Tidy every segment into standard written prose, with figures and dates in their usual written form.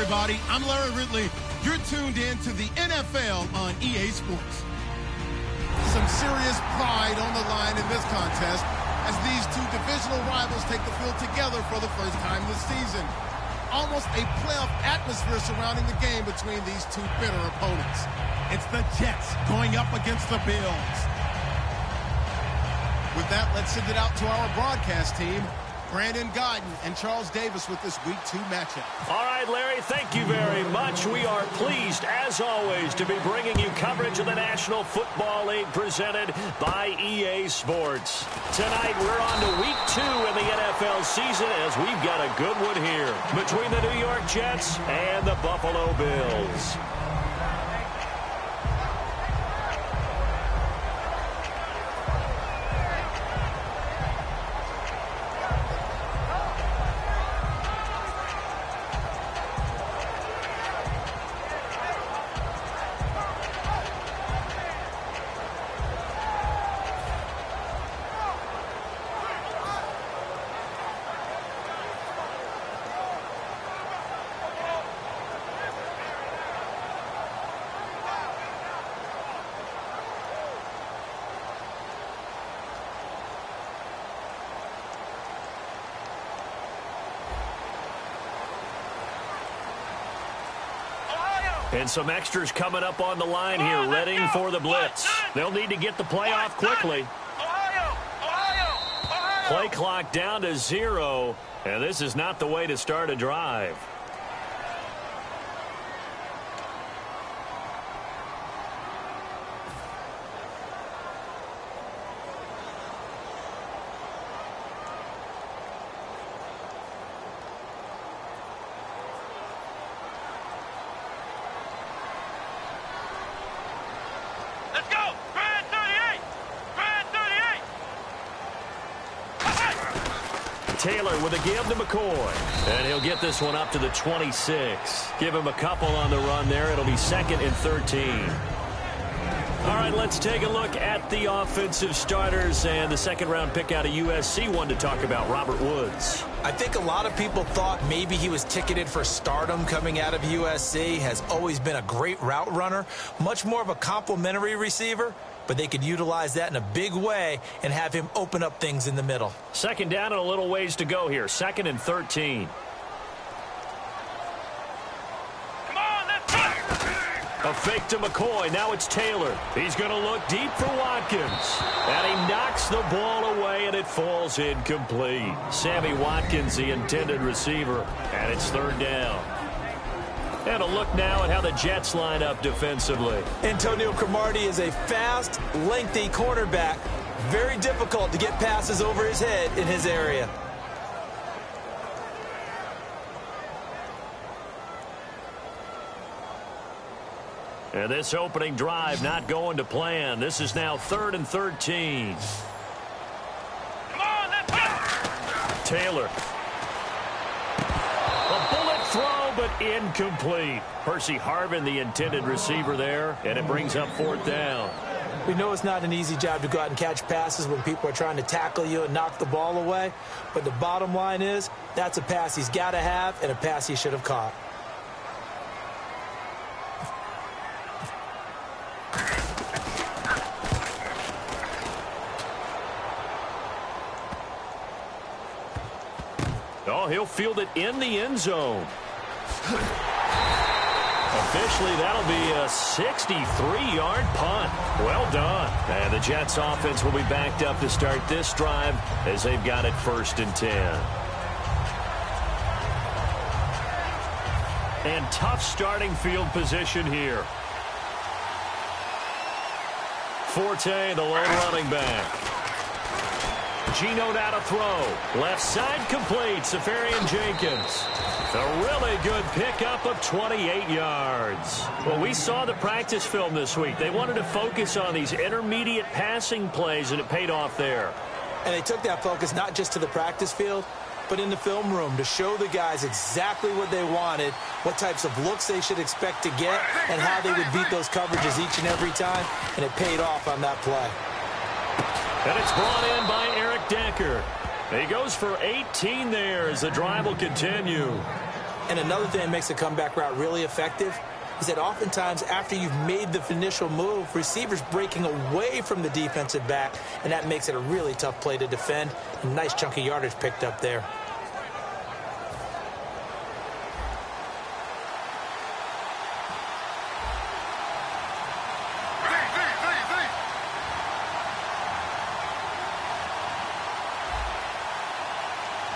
everybody. I'm Larry Ridley. You're tuned in to the NFL on EA Sports. Some serious pride on the line in this contest as these two divisional rivals take the field together for the first time this season. Almost a playoff atmosphere surrounding the game between these two bitter opponents. It's the Jets going up against the Bills. With that, let's send it out to our broadcast team. Brandon Godden and Charles Davis with this Week 2 matchup. All right, Larry, thank you very much. We are pleased, as always, to be bringing you coverage of the National Football League presented by EA Sports. Tonight, we're on to Week 2 in the NFL season as we've got a good one here between the New York Jets and the Buffalo Bills. And some extras coming up on the line here, ready for the blitz. They'll need to get the play off quickly. Play clock down to 0, and this is not the way to start a drive. Taylor with a give to McCoy. And he'll get this one up to the 26. Give him a couple on the run there. It'll be 2nd and 13. All right, let's take a look at the offensive starters and the second-round pick out of USC. One to talk about, Robert Woods. I think a lot of people thought maybe he was ticketed for stardom coming out of USC. Has always been a great route runner. Much more of a complimentary receiver. But they could utilize that in a big way and have him open up things in the middle. Second down and a little ways to go here. 2nd and 13. Come on, let's go! A fake to McCoy. Now it's Taylor. He's going to look deep for Watkins. And he knocks the ball away, and it falls incomplete. Sammy Watkins, the intended receiver. And it's 3rd down. And a look now at how the Jets line up defensively. Antonio Cromartie is a fast, lengthy cornerback. Very difficult to get passes over his head in his area. And this opening drive not going to plan. This is now 3rd and 13. Come on, let's go! Taylor. A bullet throw, but incomplete. Percy Harvin, the intended receiver there, and it brings up 4th down. We know it's not an easy job to go out and catch passes when people are trying to tackle you and knock the ball away. But the bottom line is, that's a pass he's got to have and a pass he should have caught. Oh, he'll field it in the end zone. Officially, that'll be a 63-yard punt. Well done. And the Jets offense will be backed up to start this drive as they've got it 1st and 10. And tough starting field position here. Forte, the lone running back. Geno now to throw. Left side complete. Safarian Jenkins. A really good pickup of 28 yards. Well, we saw the practice film this week. They wanted to focus on these intermediate passing plays, and it paid off there. And they took that focus not just to the practice field, but in the film room to show the guys exactly what they wanted, what types of looks they should expect to get, and how they would beat those coverages each and every time, and it paid off on that play. And it's brought in by Eric Decker. He goes for 18 there as the drive will continue. And another thing that makes a comeback route really effective is that oftentimes after you've made the initial move, receivers breaking away from the defensive back, and that makes it a really tough play to defend. A nice chunk of yardage picked up there.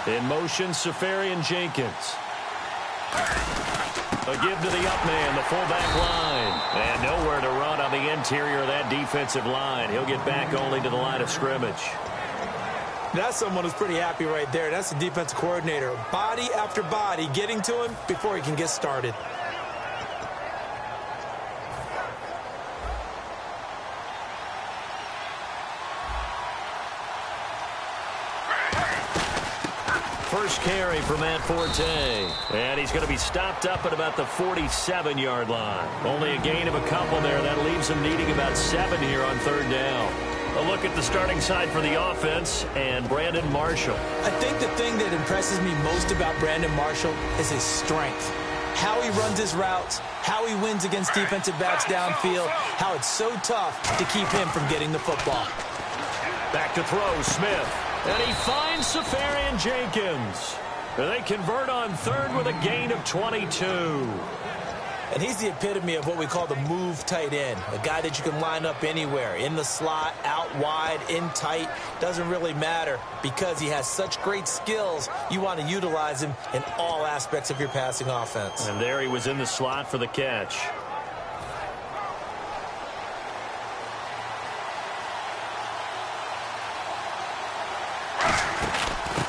In motion, Safarian Jenkins. A give to the up man, the fullback line. And nowhere to run on the interior of that defensive line. He'll get back only to the line of scrimmage. That's someone who's pretty happy right there. That's the defensive coordinator. Body after body getting to him before he can get started. First carry for Matt Forte. And he's going to be stopped up at about the 47-yard line. Only a gain of a couple there. That leaves him needing about 7 here on third down. A look at the starting side for the offense and Brandon Marshall. I think the thing that impresses me most about Brandon Marshall is his strength. How he runs his routes, how he wins against defensive backs downfield, how it's so tough to keep him from getting the football. Back to throw, Smith. And he finds Safarian Jenkins. They convert on third with a gain of 22. And he's the epitome of what we call the move tight end. A guy that you can line up anywhere. In the slot, out wide, in tight. Doesn't really matter because he has such great skills. You want to utilize him in all aspects of your passing offense. And there he was in the slot for the catch.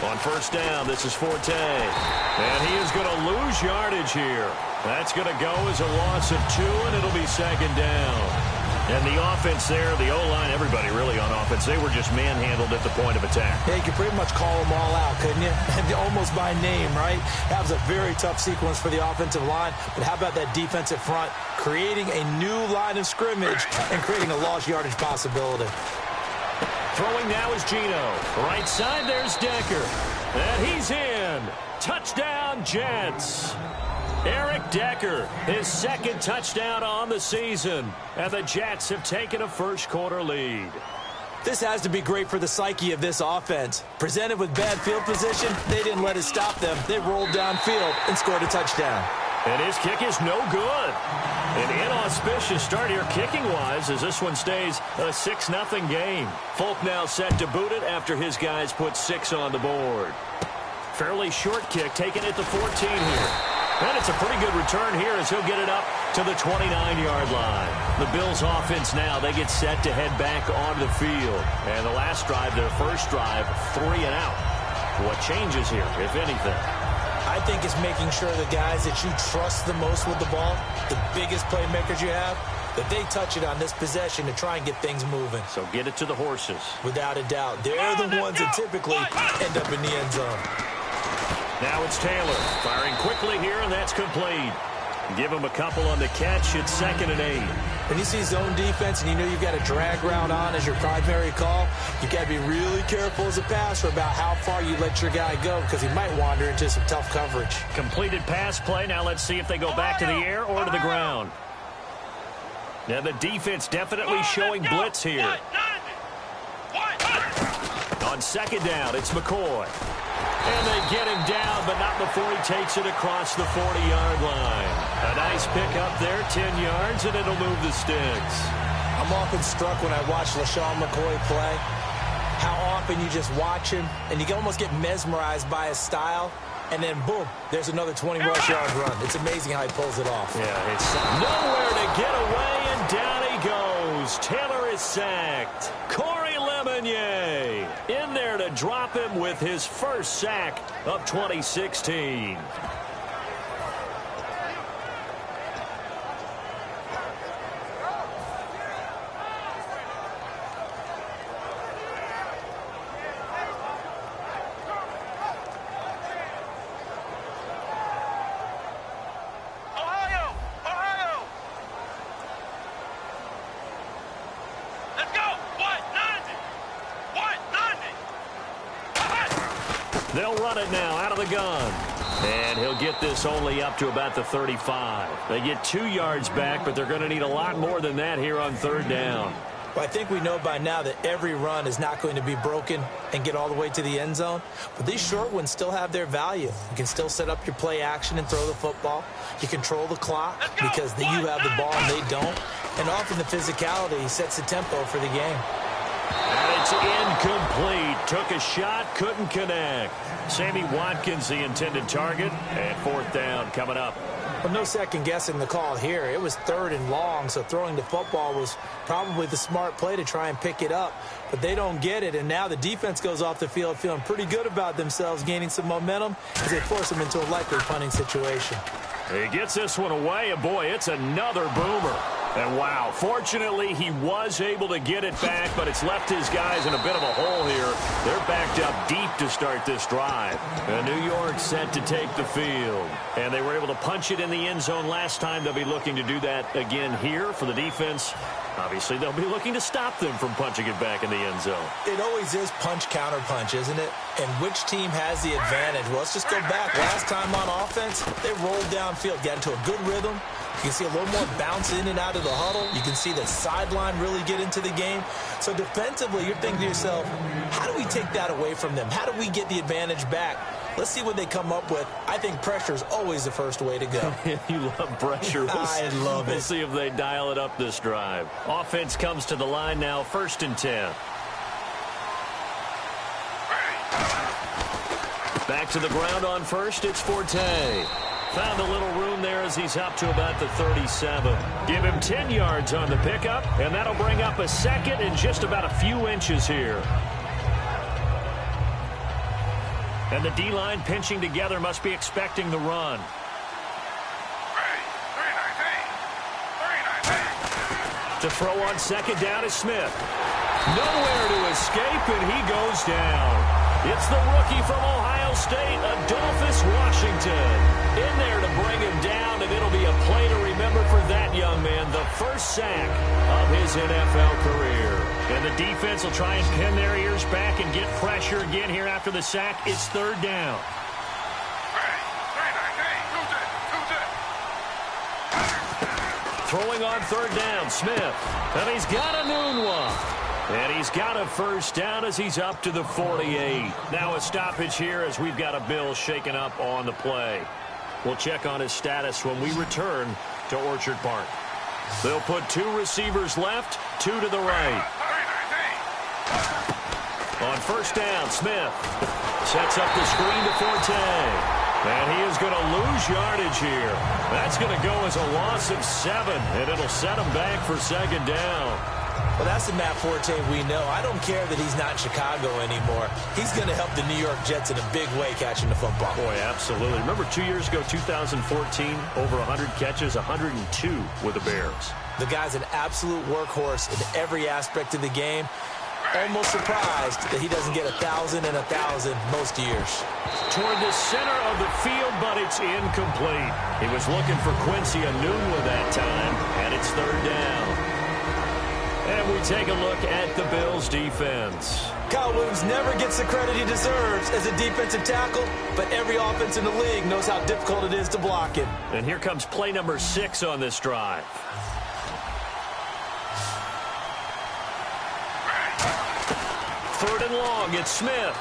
On first down, this is Forte. And he is going to lose yardage here. That's going to go as a loss of 2, and it'll be second down. And the offense there, the O-line, everybody really on offense, they were just manhandled at the point of attack. Yeah, you could pretty much call them all out, couldn't you? Almost by name, right? That was a very tough sequence for the offensive line. But how about that defensive front creating a new line of scrimmage and creating a lost yardage possibility? Throwing now is Gino. Right side, there's Decker. And he's in. Touchdown, Jets. Eric Decker, his second touchdown on the season. And the Jets have taken a first-quarter lead. This has to be great for the psyche of this offense. Presented with bad field position, they didn't let it stop them. They rolled downfield and scored a touchdown. And his kick is no good. An inauspicious start here kicking-wise as this one stays a 6-0 game. Folk now set to boot it after his guys put 6 on the board. Fairly short kick taken at the 14 here. And it's a pretty good return here as he'll get it up to the 29-yard line. The Bills offense now, they get set to head back onto the field. And the last drive, their first drive, 3 and out. What changes here, if anything? I think it's making sure the guys that you trust the most with the ball, the biggest playmakers you have, that they touch it on this possession to try and get things moving. So get it to the horses. Without a doubt. They're the ones that typically end up in the end zone. Now it's Taylor firing quickly here, and that's complete. Give him a couple on the catch. It's 2nd and 8. When you see zone defense and you know you've got a drag route on as your primary call, you've got to be really careful as a passer about how far you let your guy go because he might wander into some tough coverage. Completed pass play. Now let's see if they go back to the air or to the ground. Now the defense definitely showing blitz here. On second down, it's McCoy. And they get him down, but not before he takes it across the 40-yard line. A nice pickup there, 10 yards, and it'll move the sticks. I'm often struck when I watch LaShawn McCoy play, how often you just watch him, and you can almost get mesmerized by his style, and then, boom, there's another 20-rush-yard run. It's amazing how he pulls it off. Yeah, it's nowhere to get away, and down he goes. Taylor is sacked. Corey Lemonnier in there to drop him with his first sack of 2016. They'll run it now out of the gun. And he'll get this only up to about the 35. They get 2 yards back, but they're going to need a lot more than that here on 3rd down. Well, I think we know by now that every run is not going to be broken and get all the way to the end zone. But these short ones still have their value. You can still set up your play action and throw the football. You control the clock because you have the ball and they don't. And often the physicality sets the tempo for the game. And it's incomplete. Took a shot, couldn't connect. Sammy Watkins, the intended target, and 4th down coming up. Well, no second guessing the call here. It was 3rd and long, so throwing the football was probably the smart play to try and pick it up. But they don't get it, and now the defense goes off the field feeling pretty good about themselves, gaining some momentum as they force them into a likely punting situation. He gets this one away, and boy, it's another boomer. And wow, fortunately, he was able to get it back, but it's left his guys in a bit of a hole here. They're backed up deep to start this drive. And New York set to take the field. And they were able to punch it in the end zone last time. They'll be looking to do that again here for the defense. Obviously, they'll be looking to stop them from punching it back in the end zone. It always is punch-counter-punch, isn't it? And which team has the advantage? Well, let's just go back. Last time on offense, they rolled downfield, got into a good rhythm. You can see a little more bounce in and out of the huddle. You can see the sideline really get into the game. So defensively, you're thinking to yourself, how do we take that away from them? How do we get the advantage back? Let's see what they come up with. I think pressure is always the first way to go. You love pressure. I love it. We'll see if they dial it up this drive. Offense comes to the line now, 1st and 10. Back to the ground on 1st, it's Forte. Found a little room there as he's up to about the 37. Give him 10 yards on the pickup, and that'll bring up a 2nd and just about a few inches here. And the D-line pinching together must be expecting the run. To throw on 2nd down is Smith. Nowhere to escape, and he goes down. It's the rookie from Ohio State, Adolphus Washington. In there to bring him down, and it'll be a play to remember for that young man. The first sack of his NFL career. And the defense will try and pin their ears back and get pressure again here after the sack. It's 3rd down. Throwing on 3rd down, Smith. And he's got a noon one. And he's got a first down as he's up to the 48. Now a stoppage here as we've got a Bill shaken up on the play. We'll check on his status when we return to Orchard Park. They'll put 2 receivers left, 2 to the right. On 1st down, Smith sets up the screen to Forte. And he is going to lose yardage here. That's going to go as a loss of 7, and it'll set him back for 2nd down. Well, that's the Matt Forte we know. I don't care that he's not in Chicago anymore. He's going to help the New York Jets in a big way catching the football. Boy, absolutely. Remember 2 years ago, 2014, over 100 catches, 102 with the Bears. The guy's an absolute workhorse in every aspect of the game. Almost surprised that he doesn't get 1,000 and 1,000 most years. Toward the center of the field, but it's incomplete. He was looking for Quincy Enunwa that time, and it's 3rd down. And we take a look at the Bills' defense. Kyle Williams never gets the credit he deserves as a defensive tackle, but every offense in the league knows how difficult it is to block him. And here comes play number 6 on this drive. 3rd and long, it's Smith.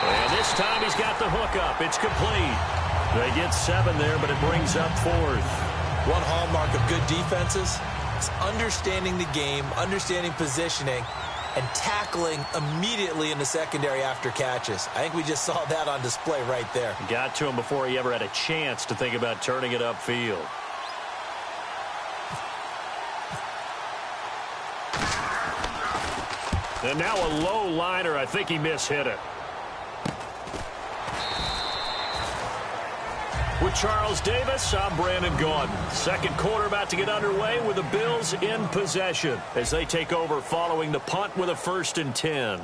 And this time he's got the hook up. It's complete. They get 7 there, but it brings up 4th. One hallmark of good defenses is understanding the game, understanding positioning, and tackling immediately in the secondary after catches. I think we just saw that on display right there. Got to him before he ever had a chance to think about turning it upfield. And now a low liner. I think he mishit it. With Charles Davis, I'm Brandon Gordon. Second quarter about to get underway with the Bills in possession as they take over following the punt with a 1st and 10.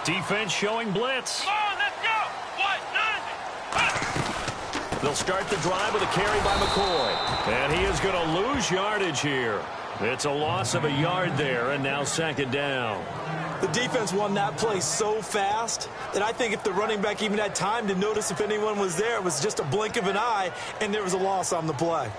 Defense showing blitz. Come on, let's go! They'll start the drive with a carry by McCoy. And he is going to lose yardage here. It's a loss of a yard there, and now second down. The defense won that play so fast that I think if the running back even had time to notice if anyone was there, it was just a blink of an eye, and there was a loss on the play.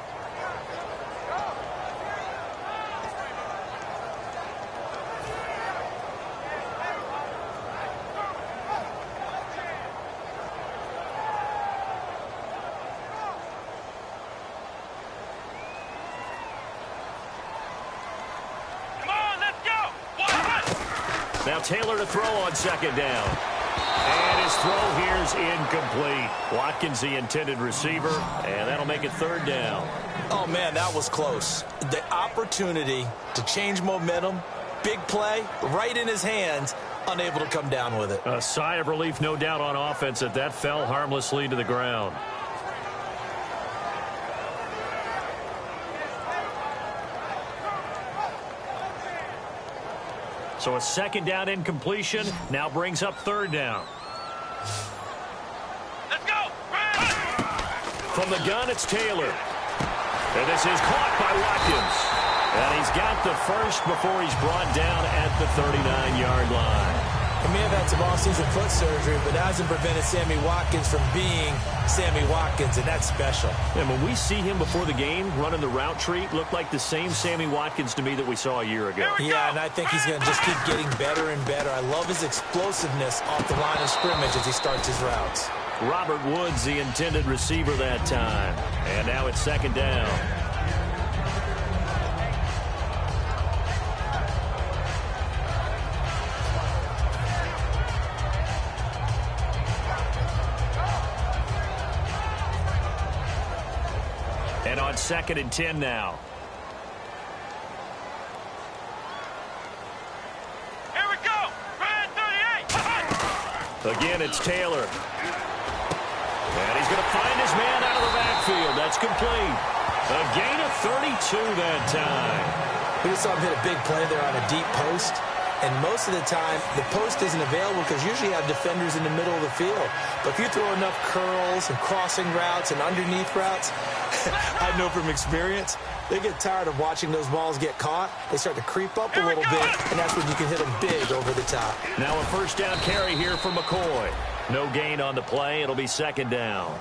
Now Taylor to throw on second down. And his throw here is incomplete. Watkins, the intended receiver, and that'll make it third down. Oh, man, that was close. The opportunity to change momentum, big play, right in his hands, unable to come down with it. A sigh of relief, no doubt, on offense that fell harmlessly to the ground. So a second down incompletion now brings up third down. Let's go! From the gun, it's Taylor. And this is caught by Watkins. And he's got the first before he's brought down at the 39-yard line. He may have had some off-season foot surgery, but that hasn't prevented Sammy Watkins from being Sammy Watkins, and that's special. And when we see him before the game running the route tree, looked like the same Sammy Watkins to me that we saw a year ago. Yeah, and I think he's going to just keep getting better and better. I love his explosiveness off the line of scrimmage as he starts his routes. Robert Woods, the intended receiver that time. And now it's second down. And on 2nd and 10 now. Here we go! Red 38! Again, it's Taylor. And he's going to find his man out of the backfield. That's complete. A gain of 32 that time. We just saw him hit a big play there on a deep post. And most of the time, the post isn't available because usually you have defenders in the middle of the field. But if you throw enough curls and crossing routes and underneath routes, I know from experience, they get tired of watching those balls get caught. They start to creep up a little bit, and that's when you can hit them big over the top. Now a first down carry here for McCoy. No gain on the play. It'll be second down.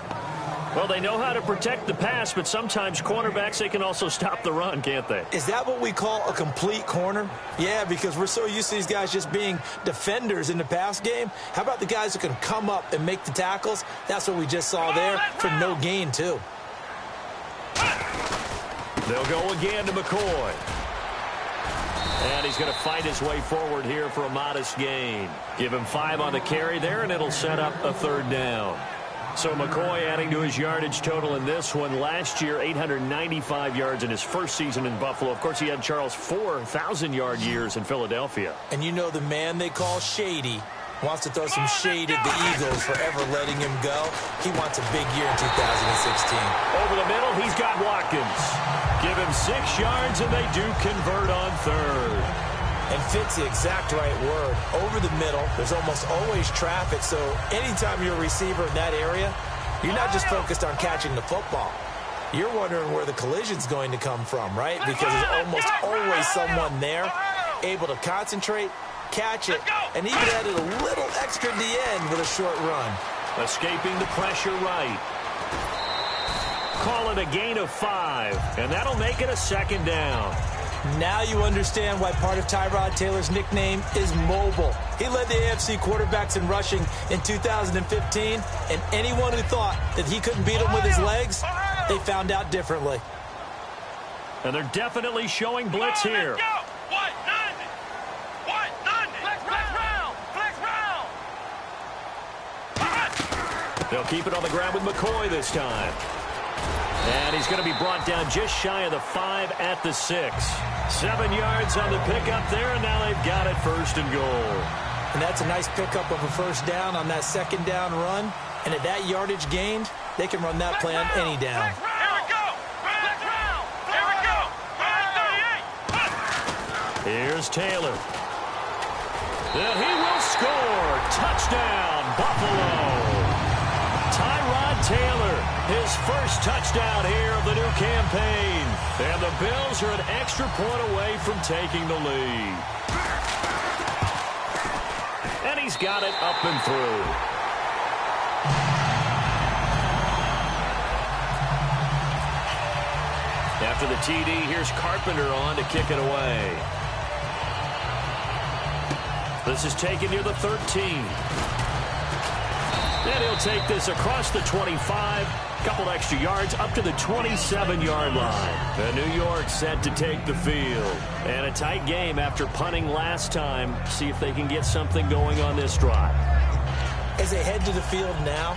Well, they know how to protect the pass, but sometimes cornerbacks, they can also stop the run, can't they? Is that what we call a complete corner? Yeah, because we're so used to these guys just being defenders in the pass game. How about the guys who can come up and make the tackles? That's what we just saw there for no gain, too. They'll go again to McCoy. And he's going to fight his way forward here for a modest gain. Give him 5 on the carry there, and it'll set up a third down. So McCoy adding to his yardage total in this one. Last year, 895 yards in his first season in Buffalo. Of course, he had Charles 4,000-yard years in Philadelphia. And you know the man they call Shady wants to throw some shade at the Eagles for ever letting him go. He wants a big year in 2016. Over the middle, he's got Watkins. Give him 6 yards, and they do convert on third. And fit's the exact right word. Over the middle, there's almost always traffic, so anytime you're a receiver in that area, you're not just focused on catching the football. You're wondering where the collision's going to come from, right? Because there's almost always someone there able to concentrate, catch it, and even added a little extra at the end with a short run. Escaping the pressure right. Call it a gain of 5, and that'll make it a second down. Now you understand why part of Tyrod Taylor's nickname is mobile. He led the AFC quarterbacks in rushing in 2015, and anyone who thought that he couldn't beat him with his legs, they found out differently. And they're definitely showing blitz here. What? 90! What? 90! Flex round! They'll keep it on the ground with McCoy this time. And he's going to be brought down just shy of the 5 at the 6. 7 yards on the pickup there, and now they've got it first and goal. And that's a nice pickup of a first down on that second down run. And at that yardage gained, they can run that play on any down. Here we go! Flex round! Here we go! Red 38! Here's Taylor. And he will score. Touchdown, Buffalo. Tyrod His first touchdown here of the new campaign. And the Bills are an extra point away from taking the lead. And he's got it up and through. After the TD, here's Carpenter on to kick it away. This is taken near the 13. And he'll take this across the 25. Couple extra yards up to the 27-yard line. And New York set to take the field. And a tight game after punting last time. See if they can get something going on this drive. As they head to the field now,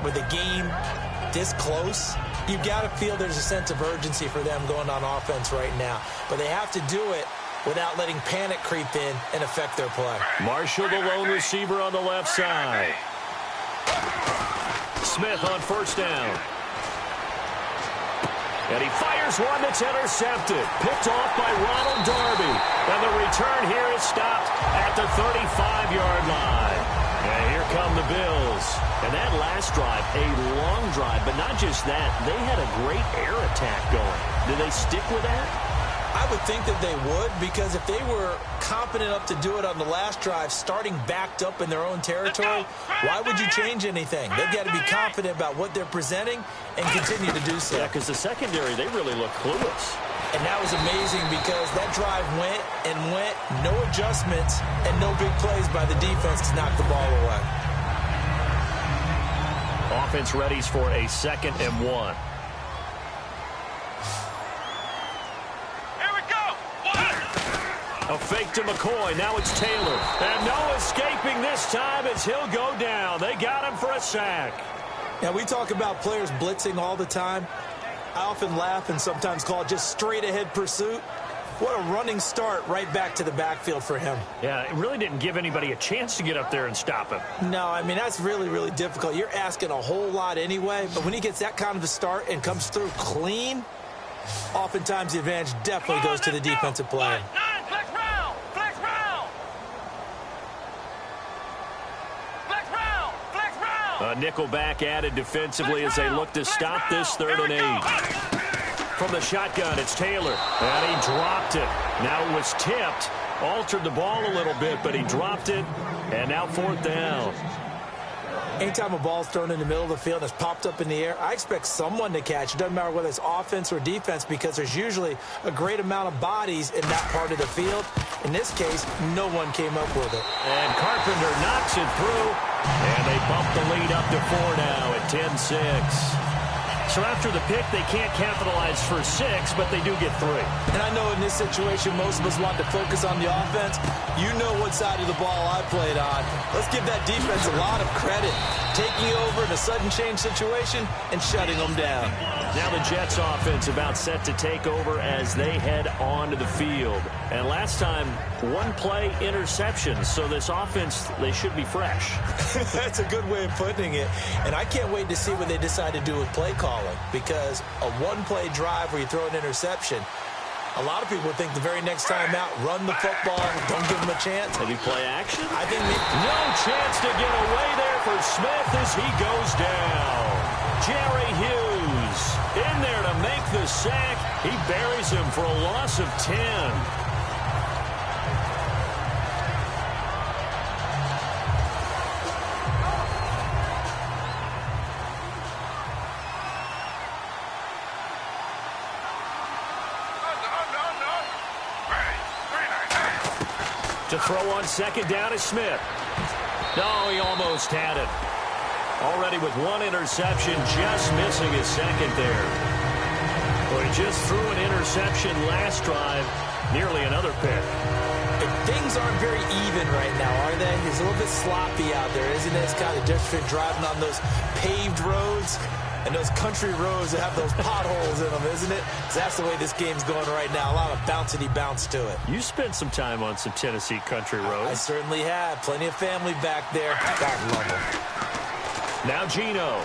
with the game this close, you've got to feel there's a sense of urgency for them going on offense right now. But they have to do it without letting panic creep in and affect their play. Marshall, the lone receiver on the left side. Smith on first down. And he fires one that's intercepted. Picked off by Ronald Darby. And the return here is stopped at the 35-yard line. And here come the Bills. And that last drive, a long drive. But not just that, they had a great air attack going. Did they stick with that? I would think that they would, because if they were competent enough to do it on the last drive, starting backed up in their own territory, why would you change anything? They've got to be confident about what they're presenting and continue to do so. Yeah, because the secondary, they really look clueless. And that was amazing because that drive went and went, no adjustments, and no big plays by the defense to knock the ball away. Offense readies for a 2nd and 1. A fake to McCoy. Now it's Taylor. And no escaping this time as he'll go down. They got him for a sack. Now, we talk about players blitzing all the time. I often laugh and sometimes call it just straight-ahead pursuit. What a running start right back to the backfield for him. Yeah, it really didn't give anybody a chance to get up there and stop him. No, I mean, that's really, really difficult. You're asking a whole lot anyway. But when he gets that kind of a start and comes through clean, oftentimes the advantage definitely goes to the defensive player. A nickel back added defensively as they look to stop this 3rd and 8. From the shotgun, it's Taylor. And he dropped it. Now it was tipped. Altered the ball a little bit, but he dropped it. And now 4th down. Anytime a ball's thrown in the middle of the field and it's popped up in the air, I expect someone to catch. It doesn't matter whether it's offense or defense, because there's usually a great amount of bodies in that part of the field. In this case, no one came up with it. And Carpenter knocks it through. And they bump the lead up to 4 now at 10-6. So after the pick, they can't capitalize for 6, but they do get 3. And I know in this situation, most of us want to focus on the offense. You know what side of the ball I played on. Let's give that defense a lot of credit. Taking over in a sudden change situation and shutting them down. Now the Jets offense about set to take over as they head onto the field. And last time, 1 play interception. So this offense, they should be fresh. That's a good way of putting it. And I can't wait to see what they decide to do with play calling, because a 1-play drive where you throw an interception, a lot of people think the very next time out, run the football, don't give them a chance. Maybe play action? I think no chance to get away there for Smith as he goes down. Jerry Hughes in there to make the sack. He buries him for a loss of 10. To throw on 2nd down is Smith. No, he almost had it. Already with 1 interception, just missing his 2nd there. Well, he just threw an interception last drive, nearly another pick. Things aren't very even right now, are they? It's a little bit sloppy out there, isn't it? It's kind of different driving on those paved roads and those country roads that have those potholes in them, isn't it? 'Cause that's the way this game's going right now. A lot of bouncy bounce to it. You spent some time on some Tennessee country roads. I certainly have. Plenty of family back there. God love them. Now Gino.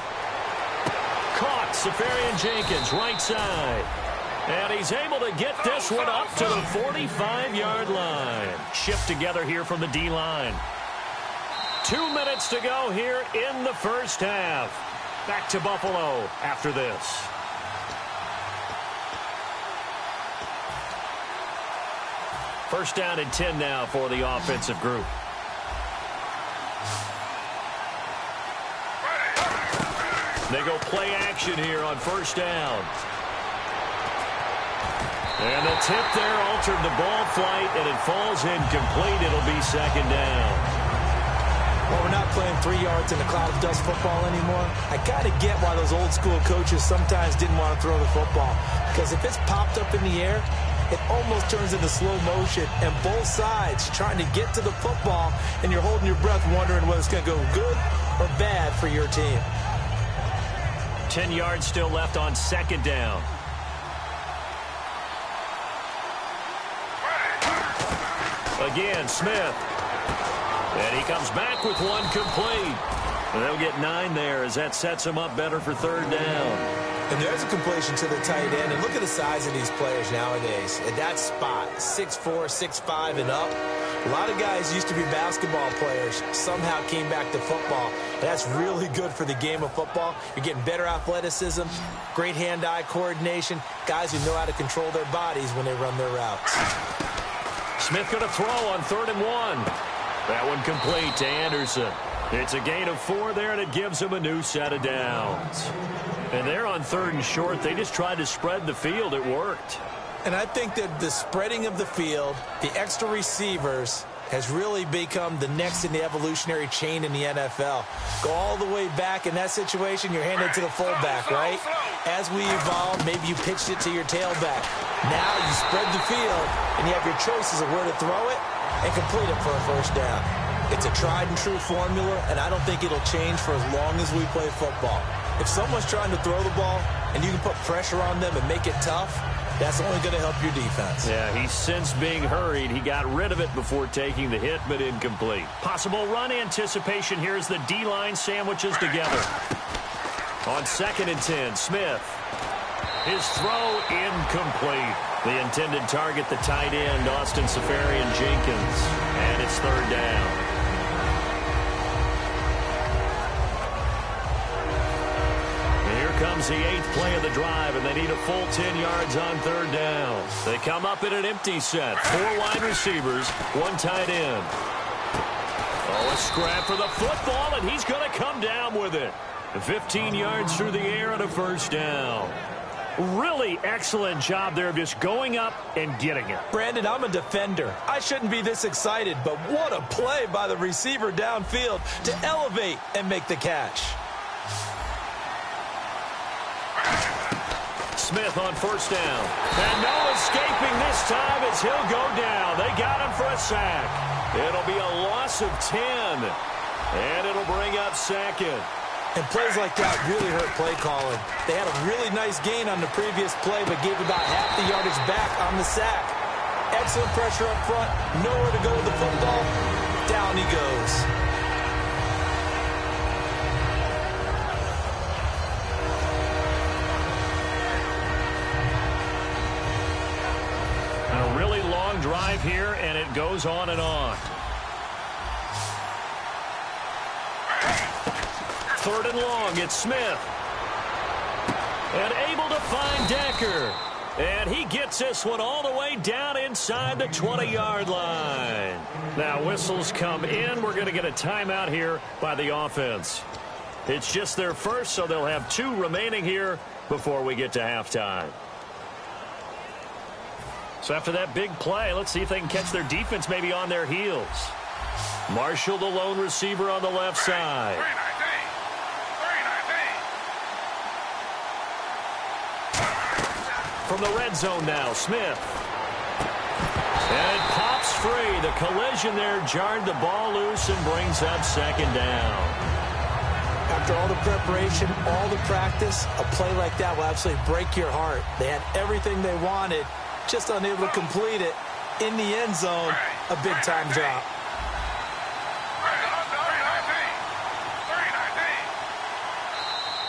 Caught. Safarian Jenkins, right side. And he's able to get this one up to the 45-yard line. Shift together here from the D-line. 2 minutes to go here in the first half. Back to Buffalo after this. First down and 10 now for the offensive group. They go play action here on first down. And the tip there altered the ball flight, and it falls incomplete. It'll be second down. Well, we're not playing 3 yards in a cloud of dust football anymore. I kind of get why those old school coaches sometimes didn't want to throw the football. Because if it's popped up in the air, it almost turns into slow motion, and both sides trying to get to the football, and you're holding your breath wondering whether it's going to go good or bad for your team. 10 yards still left on second down. Again, Smith. And he comes back with one complete. And they'll get 9 there as that sets him up better for third down. And there's a completion to the tight end. And look at the size of these players nowadays. At that spot, 6'4", 6'5", and up. A lot of guys used to be basketball players, somehow came back to football. That's really good for the game of football. You're getting better athleticism, great hand-eye coordination, guys who know how to control their bodies when they run their routes. Smith going to throw on 3rd and 1. That one complete to Anderson. It's a gain of 4 there, and it gives him a new set of downs. And they're on 3rd and short. They just tried to spread the field. It worked. And I think that the spreading of the field, the extra receivers, has really become the next in the evolutionary chain in the NFL. Go all the way back in that situation, you're handed to the fullback, right? As we evolve, maybe you pitched it to your tailback. Now you spread the field, and you have your choices of where to throw it and complete it for a first down. It's a tried and true formula, and I don't think it'll change for as long as we play football. If someone's trying to throw the ball and you can put pressure on them and make it tough, that's only going to help your defense. Yeah, he's since being hurried. He got rid of it before taking the hit, but incomplete. Possible run anticipation here as the D-line sandwiches together. On 2nd and 10, Smith. His throw incomplete. The intended target, the tight end, Austin Safarian-Jenkins. And it's 3rd down. Comes the 8th play of the drive, and they need a full 10 yards on 3rd down. They come up in an empty set. 4 wide receivers, 1 tight end. Oh, a scrap for the football, and he's going to come down with it. 15 yards through the air and a first down. Really excellent job there of just going up and getting it. Brandon, I'm a defender. I shouldn't be this excited, but what a play by the receiver downfield to elevate and make the catch. Smith on first down. And no escaping this time as he'll go down. They got him for a sack. It'll be a loss of 10. And it'll bring up 2nd. And plays like that really hurt play calling. They had a really nice gain on the previous play, but gave about half the yardage back on the sack. Excellent pressure up front. Nowhere to go with the football. Down he goes. Drive here, and it goes on and on. 3rd and long, it's Smith. And able to find Decker. And he gets this one all the way down inside the 20-yard line. Now whistles come in. We're going to get a timeout here by the offense. It's just their first, so they'll have 2 remaining here before we get to halftime. So after that big play, let's see if they can catch their defense maybe on their heels. Marshall, the lone receiver on the left side. From the red zone now, Smith. And it pops free. The collision there jarred the ball loose and brings up 2nd down. After all the preparation, all the practice, a play like that will absolutely break your heart. They had everything they wanted, just unable to complete it. In the end zone, a big-time drop.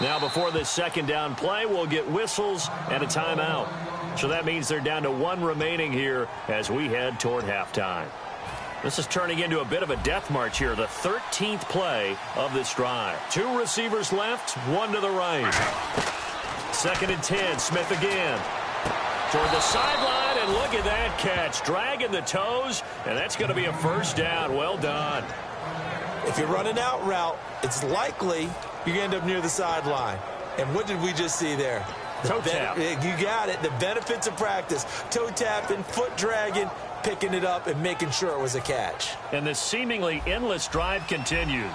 Now before this 2nd down play, we'll get whistles and a timeout. So that means they're down to 1 remaining here as we head toward halftime. This is turning into a bit of a death march here, the 13th play of this drive. 2 receivers left, 1 to the right. 2nd and 10, Smith again. Toward the sideline, and look at that catch. Dragging the toes, and that's going to be a first down. Well done. If you're running out route, it's likely you're going to end up near the sideline. And what did we just see there? Toe tap. You got it. The benefits of practice. Toe tapping, foot dragging, picking it up, and making sure it was a catch. And this seemingly endless drive continues.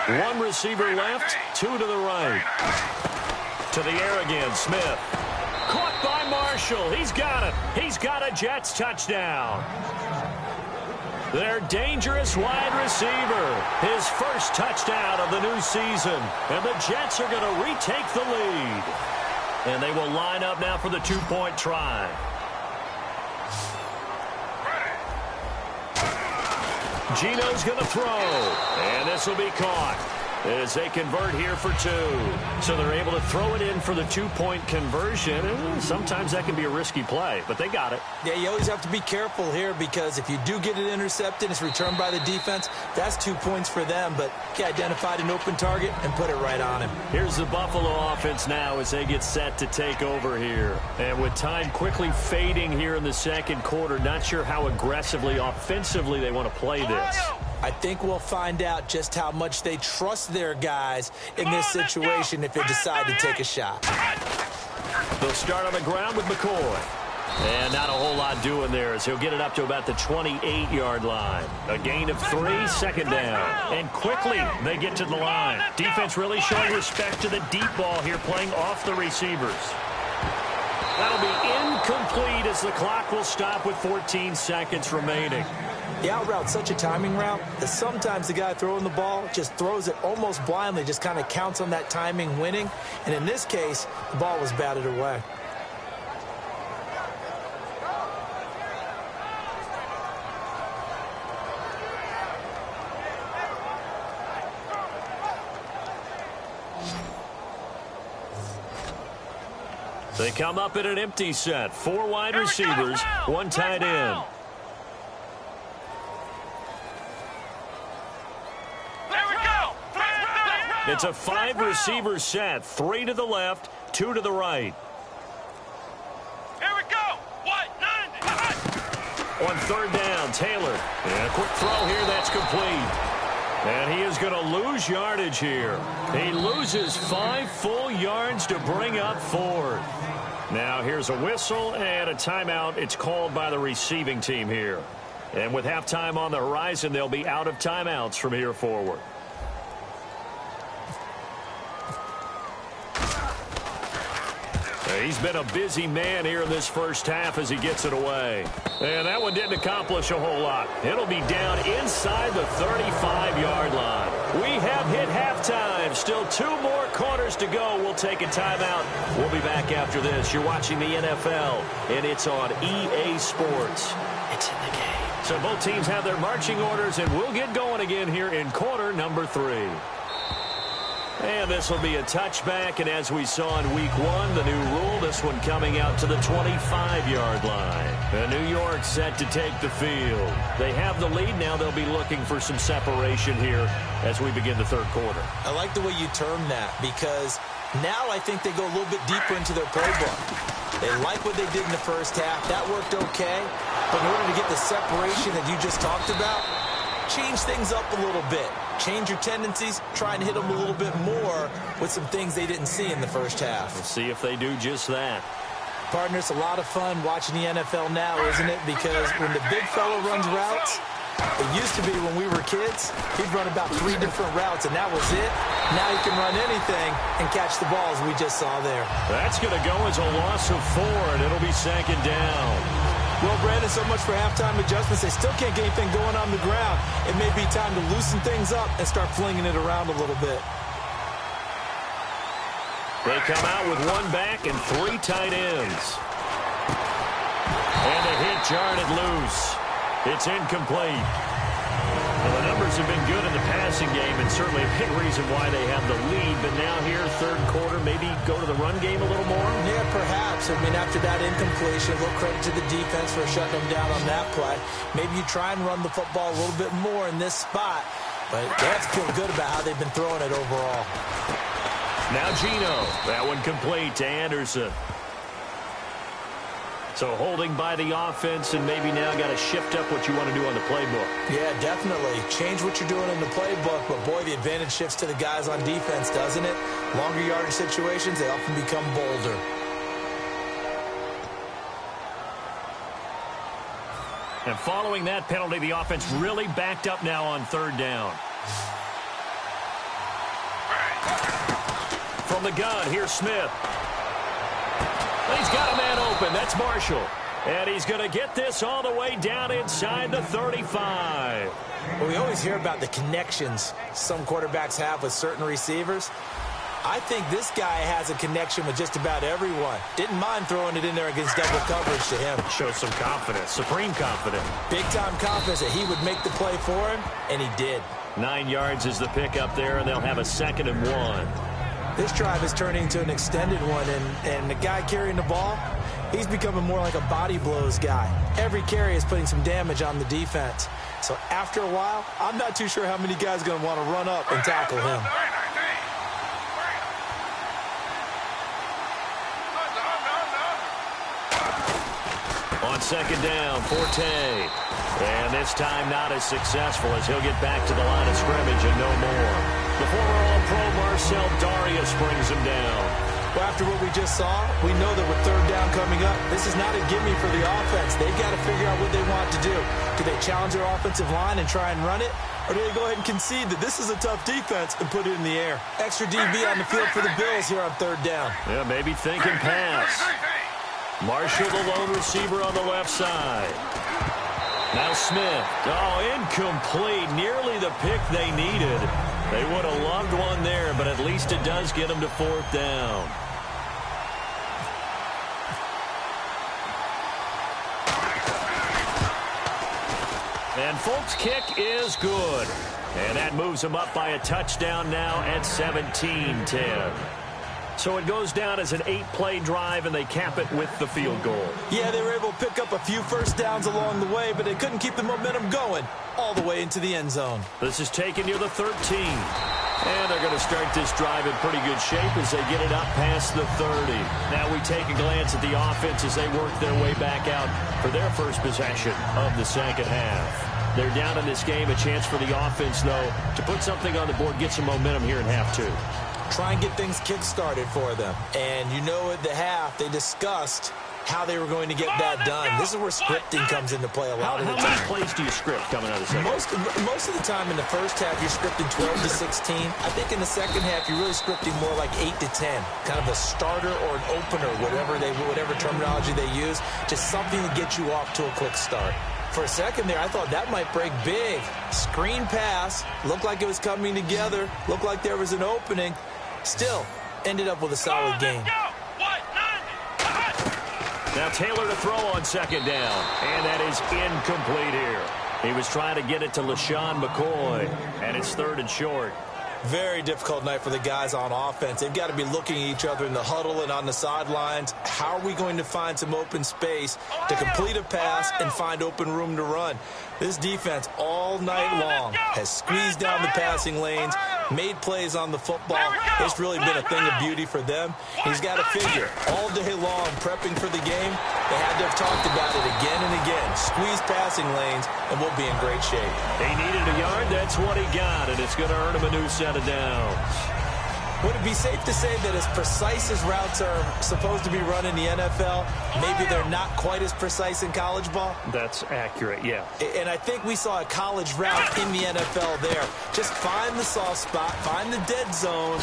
1 receiver left, 2 to the right. To the air again, Smith. Caught by Marshall. He's got it. He's got a Jets touchdown. Their dangerous wide receiver. His first touchdown of the new season. And the Jets are going to retake the lead. And they will line up now for the 2-point try. Gino's going to throw. And this will be caught as they convert here for 2. So they're able to throw it in for the 2-point conversion. And sometimes that can be a risky play, but they got it. Yeah, you always have to be careful here because if you do get it intercepted, it's returned by the defense, that's 2 points for them. But he identified an open target and put it right on him. Here's the Buffalo offense now as they get set to take over here. And with time quickly fading here in the second quarter, not sure how aggressively, offensively they want to play this. I think we'll find out just how much they trust their guys in this situation if they decide to take a shot. They'll start on the ground with McCoy. And not a whole lot doing there as he'll get it up to about the 28-yard line. A gain of 3, 2nd down. And quickly they get to the line. Defense really showing respect to the deep ball here, playing off the receivers. That'll be incomplete as the clock will stop with 14 seconds remaining. The out route's such a timing route that sometimes the guy throwing the ball just throws it almost blindly, just kind of counts on that timing winning. And in this case, the ball was batted away. They come up in an empty set. 4 wide receivers, 1 tight end. It's a 5-receiver set. 3 to the left, 2 to the right. Here we go. What? 9. On 3rd down, Taylor. And a quick throw here, that's complete. And he is going to lose yardage here. He loses 5 full yards to bring up 4th. Now here's a whistle and a timeout. It's called by the receiving team here. And with halftime on the horizon, they'll be out of timeouts from here forward. He's been a busy man here in this first half as he gets it away. And that one didn't accomplish a whole lot. It'll be down inside the 35-yard line. We have hit halftime. Still 2 more quarters to go. We'll take a timeout. We'll be back after this. You're watching the NFL, and it's on EA Sports. It's in the game. So both teams have their marching orders, and we'll get going again here in quarter number 3. And this will be a touchback, and as we saw in week 1, the new rule, this one coming out to the 25-yard line. And New York set to take the field. They have the lead now. They'll be looking for some separation here as we begin the 3rd quarter. I like the way you term that because now I think they go a little bit deeper into their playbook. They like what they did in the first half. That worked okay. But in order to get the separation that you just talked about, change things up a little bit. Change your tendencies, try and hit them a little bit more with some things they didn't see in the first half. We'll see if they do just that. Partner, it's a lot of fun watching the NFL now, isn't it? Because when the big fella runs routes, it used to be when we were kids, he'd run about 3 different routes, and that was it. Now he can run anything and catch the ball, as we just saw there. That's going to go as a loss of 4, and it'll be 2nd down. Well, Brandon, so much for halftime adjustments. They still can't get anything going on the ground. It may be time to loosen things up and start flinging it around a little bit. They come out with 1 back and 3 tight ends. And a hit jarred it loose. It's incomplete. And the numbers Cowboys have been good in the passing game and certainly a big reason why they have the lead. But now here, third quarter, maybe go to the run game a little more? Yeah, perhaps. I mean, after that incompletion, a little credit to the defense for shutting them down on that play. Maybe you try and run the football a little bit more in this spot. But they have to feel good about how they've been throwing it overall. Now Gino. That one complete to Anderson. So holding by the offense, and maybe now got to shift up what you want to do on the playbook. Yeah, definitely. Change what you're doing in the playbook, but boy, the advantage shifts to the guys on defense, doesn't it? Longer yardage situations, they often become bolder. And following that penalty, the offense really backed up now on third down. From the gun, here's Smith. He's got a man open. That's Marshall. And he's going to get this all the way down inside the 35. Well, we always hear about the connections some quarterbacks have with certain receivers. I think this guy has a connection with just about everyone. Didn't mind throwing it in there against double coverage to him. Shows some confidence, supreme confidence. Big-time confidence that he would make the play for him, and he did. 9 yards is the pick up there, and they'll have a 2nd and 1. This drive is turning into an extended one, and the guy carrying the ball, he's becoming more like a body blows guy. Every carry is putting some damage on the defense. So after a while, I'm not too sure how many guys are going to want to run up and tackle him. On 2nd down, Forte. And this time not as successful as he'll get back to the line of scrimmage and no more. The former All-Pro Marcel Darius brings him down. Well, after what we just saw, we know that with third down coming up, this is not a gimme for the offense. They've got to figure out what they want to do. Do they challenge their offensive line and try and run it? Or do they go ahead and concede that this is a tough defense and put it in the air? Extra DB on the field for the Bills here on third down. Yeah, maybe thinking pass. Marshall, the lone receiver on the left side. Now Smith. Oh, incomplete. Nearly the pick they needed. They would have loved one there, but at least it does get them to 4th down. And Folk's kick is good. And that moves them up by a touchdown now at 17-10. So it goes down as an 8-play drive, and they cap it with the field goal. Yeah, they were able to pick up a few first downs along the way, but they couldn't keep the momentum going all the way into the end zone. This is taken near the 13. And they're going to start this drive in pretty good shape as they get it up past the 30. Now we take a glance at the offense as they work their way back out for their first possession of the second half. They're down in this game. A chance for the offense, though, to put something on the board, get some momentum here in half 2. Try and get things kick-started for them. And you know at the half, they discussed how they were going to get that done. This is where scripting comes into play a lot of the time. How many plays do you script coming out of the second half? Most of the time in the first half, you're scripting 12 to 16. I think in the second half, you're really scripting more like 8 to 10. Kind of a starter or an opener, whatever terminology they use. Just something to get you off to a quick start. For a second there, I thought that might break big. Screen pass. Looked like it was coming together. Looked like there was an opening. Still, ended up with a solid game. Now Taylor to throw on 2nd down. And that is incomplete here. He was trying to get it to LaShawn McCoy. And it's 3rd and short. Very difficult night for the guys on offense. They've got to be looking at each other in the huddle and on the sidelines. How are we going to find some open space to complete a pass and find open room to run? This defense all night long has squeezed down the passing lanes, made plays on the football. It's really been a thing of beauty for them. He's got to figure all day long prepping for the game. They had to have talked about it again and again. Squeeze passing lanes, and we'll be in great shape. He needed a yard. That's what he got, and it's going to earn him a new set of downs. Would it be safe to say that as precise as routes are supposed to be run in the NFL, maybe they're not quite as precise in college ball? That's accurate, yeah. And I think we saw a college route in the NFL there. Just find the soft spot, find the dead zone,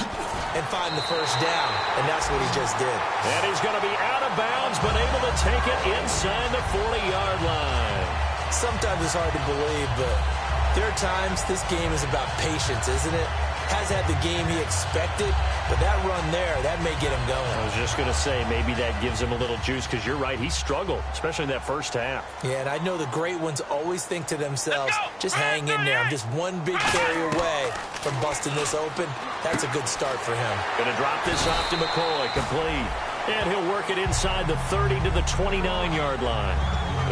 and find the first down. And that's what he just did. And he's going to be out of bounds, but able to take it inside the 40-yard line. Sometimes it's hard to believe, but there are times this game is about patience, isn't it? has had the game he expected, but that run there, that may get him going. I was just going to say, maybe that gives him a little juice, because you're right, he struggled, especially in that first half. Yeah, and I know the great ones always think to themselves, just hang in there. I'm just one big carry away from busting this open. That's a good start for him. Going to drop this off to McCoy, complete. And he'll work it inside the 30 to the 29-yard line.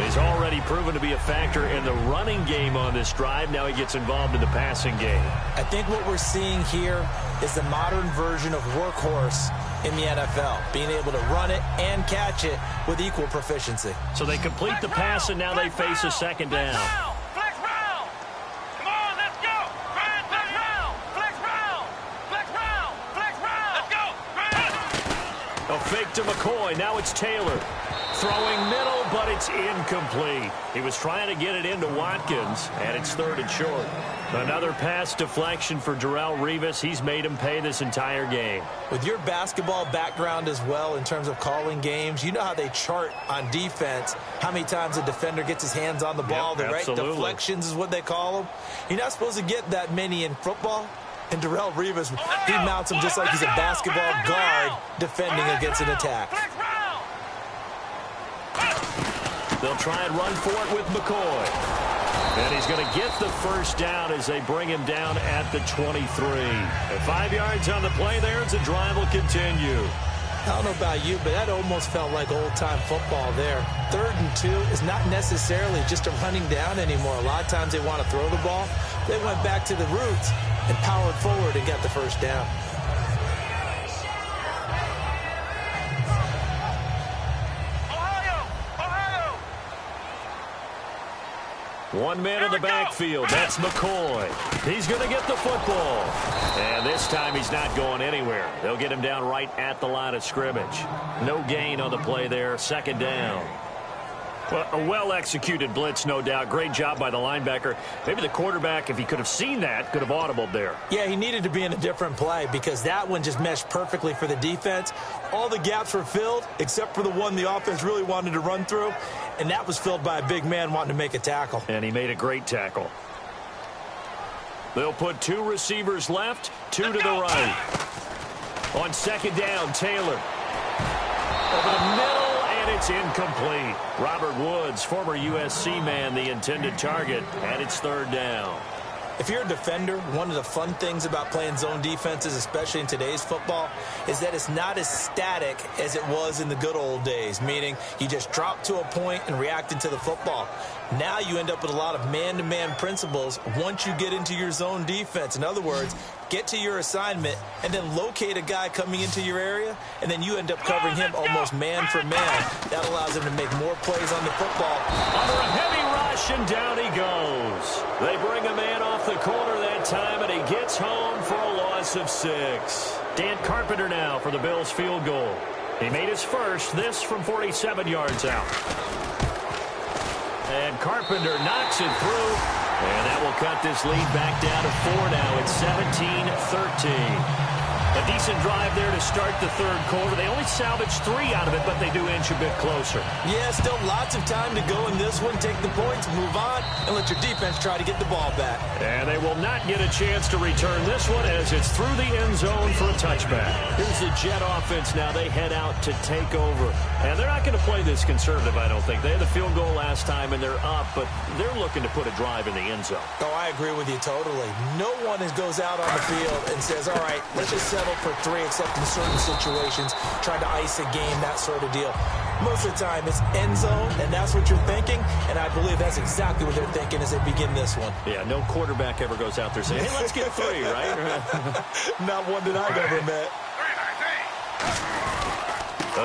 He's already proven to be a factor in the running game on this drive. Now he gets involved in the passing game. I think what we're seeing here is the modern version of workhorse in the NFL, being able to run it and catch it with equal proficiency. So they complete the pass, and now they face a second down. Flex round. Come on, let's go. Ryan, flex round. Flex round. Flex round. Flex round. Let's go. Ryan. A fake to McCoy. Now it's Taylor. Throwing middle, but it's incomplete. He was trying to get it into Watkins, and it's third and short. Another pass deflection for Darrelle Revis. He's made him pay this entire game. With your basketball background as well in terms of calling games, you know how they chart on defense, how many times a defender gets his hands on the ball. Yep, the right deflections is what they call them. You're not supposed to get that many in football. And Darrelle Revis, he mounts him just like he's a basketball guard defending against an attack. They'll try and run for it with McCoy. And he's going to get the first down as they bring him down at the 23. At 5 yards on the play there, as the drive will continue. I don't know about you, but that almost felt like old-time football there. 3rd and 2 is not necessarily just a running down anymore. A lot of times they want to throw the ball. They went back to the roots and powered forward and got the first down. One man in the backfield. That's McCoy. He's going to get the football. And this time he's not going anywhere. They'll get him down right at the line of scrimmage. No gain on the play there. Second down. Well, a well-executed blitz, no doubt. Great job by the linebacker. Maybe the quarterback, if he could have seen that, could have audibled there. Yeah, he needed to be in a different play because that one just meshed perfectly for the defense. All the gaps were filled except for the one the offense really wanted to run through, and that was filled by a big man wanting to make a tackle. And he made a great tackle. They'll put 2 receivers left, 2 to the right. On second down, Taylor. Over the middle. And it's incomplete. Robert Woods, former USC man, the intended target, and it's third down. If you're a defender, one of the fun things about playing zone defenses, especially in today's football, is that it's not as static as it was in the good old days, meaning you just drop to a point and react into the football. Now you end up with a lot of man-to-man principles once you get into your zone defense. In other words, get to your assignment and then locate a guy coming into your area, and then you end up covering him almost man for man. That allows him to make more plays on the football. Under a heavy rush, and down he goes. They bring a man off the corner that time, and he gets home for a loss of 6. Dan Carpenter now for the Bills field goal. He made his first, this from 47 yards out. And Carpenter knocks it through. And that will cut this lead back down to 4 now. It's 17-13. A decent drive there to start the third quarter. They only salvaged 3 out of it, but they do inch a bit closer. Yeah, still lots of time to go in this one. Take the points, move on, and let your defense try to get the ball back. And they will not get a chance to return this one as it's through the end zone for a touchback. Here's the Jet offense now. They head out to take over. And they're not going to play this conservative, I don't think. They had the field goal last time, and they're up, but they're looking to put a drive in the end zone. Oh, I agree with you totally. No one goes out on the field and says, all right, let's just settle for 3, except in certain situations, trying to ice a game, that sort of deal. Most of the time, it's end zone, and that's what you're thinking, and I believe that's exactly what they're thinking as they begin this one. Yeah, no quarterback ever goes out there saying, hey, let's get 3, right? Not one that I've ever met.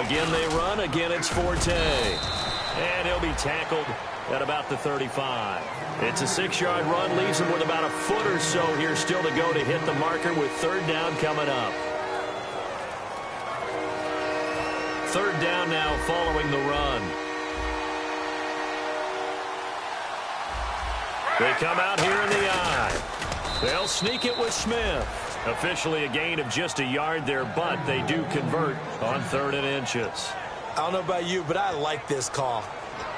Again, they run. Again, it's Forte. And he'll be tackled at about the 35. It's a 6-yard run, leaves him with about a foot or so here still to go to hit the marker with third down coming up. Third down now following the run. They come out here in the eye. They'll sneak it with Smith. Officially a gain of just a yard there, but they do convert on 3rd and inches. I don't know about you, but I like this call.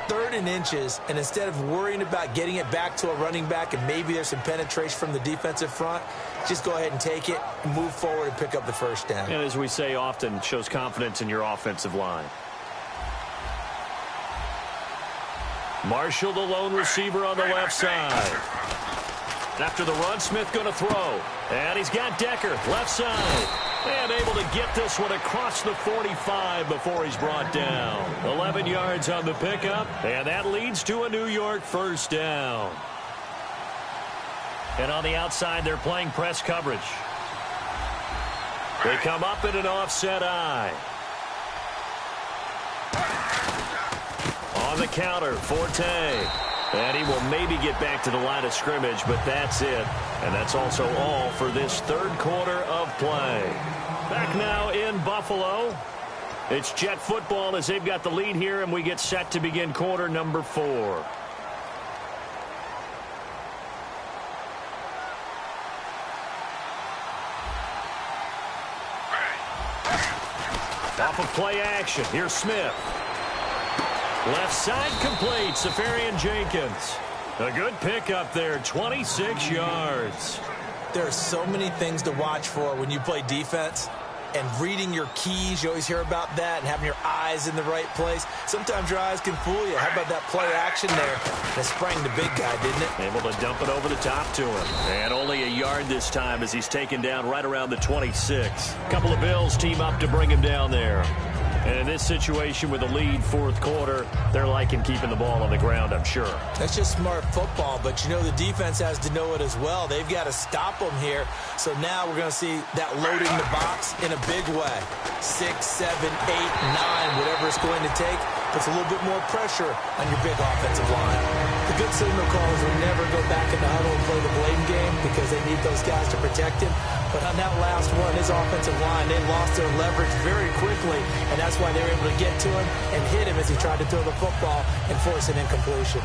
3rd and inches, and instead of worrying about getting it back to a running back and maybe there's some penetration from the defensive front, just go ahead and take it, move forward, and pick up the first down. And as we say often, shows confidence in your offensive line. Marshall, the lone receiver on the left side. After the run, Smith going to throw. And he's got Decker, left side. And able to get this one across the 45 before he's brought down. 11 yards on the pickup, and that leads to a New York first down. And on the outside, they're playing press coverage. They come up in an offset eye. On the counter, Forte. And he will maybe get back to the line of scrimmage, but that's it. And that's also all for this 3rd quarter of play. Back now in Buffalo. It's Jet football as they've got the lead here, and we get set to begin quarter number 4. Off of play action, here's Smith. Left side complete, Safarian Jenkins. A good pickup there, 26 yards. There are so many things to watch for when you play defense. And reading your keys, you always hear about that, and having your eyes in the right place. Sometimes your eyes can fool you. How about that play action there? That sprang the big guy, didn't it? Able to dump it over the top to him. And only a yard this time as he's taken down right around the 26. A couple of Bills team up to bring him down there. And in this situation with the lead 4th quarter, they're liking keeping the ball on the ground, I'm sure. That's just smart football, but you know the defense has to know it as well. They've got to stop them here. So now we're going to see that loading the box in a big way. 6, 7, 8, 9, whatever it's going to take, puts a little bit more pressure on your big offensive line. The good signal callers will never go back in the huddle and play the blame game because they need those guys to protect him. But on that last one, his offensive line, they lost their leverage very quickly, and that's why they were able to get to him and hit him as he tried to throw the football and force an incompletion.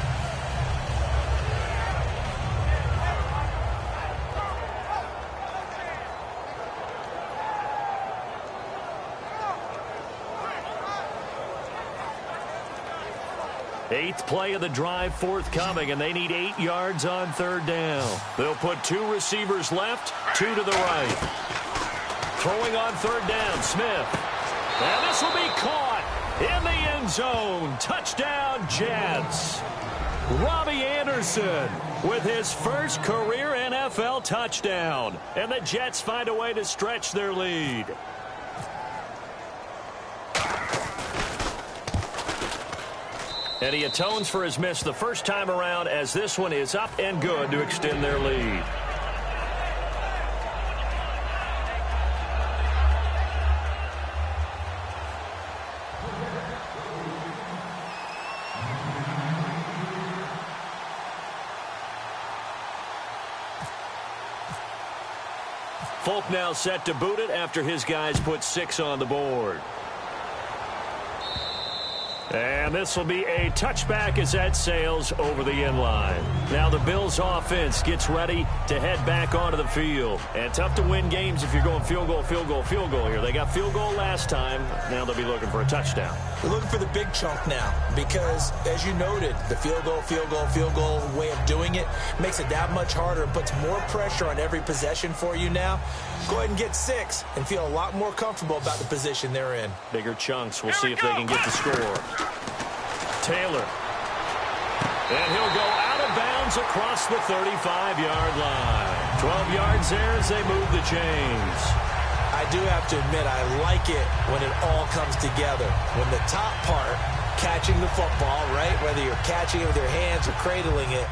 Eighth play of the drive forthcoming, and they need 8 yards on 3rd down. They'll put 2 receivers left, 2 to the right. Throwing on 3rd down, Smith. And this will be caught in the end zone. Touchdown, Jets. Robbie Anderson with his first career NFL touchdown. And the Jets find a way to stretch their lead. And he atones for his miss the first time around as this one is up and good to extend their lead. Folk now set to boot it after his guys put 6 on the board. And this will be a touchback as that sails over the end line. Now the Bills offense gets ready to head back onto the field. And tough to win games if you're going field goal, field goal, field goal here. They got field goal last time. Now they'll be looking for a touchdown. We're looking for the big chunk now because, as you noted, the field goal, field goal, field goal way of doing it makes it that much harder and puts more pressure on every possession for you now. Go ahead and get 6 and feel a lot more comfortable about the position they're in. Bigger chunks. We'll see if they can get the score. Taylor. And he'll go out of bounds across the 35-yard line. 12 yards there as they move the chains. I do have to admit, I like it when it all comes together. When the top part, catching the football, right, whether you're catching it with your hands or cradling it,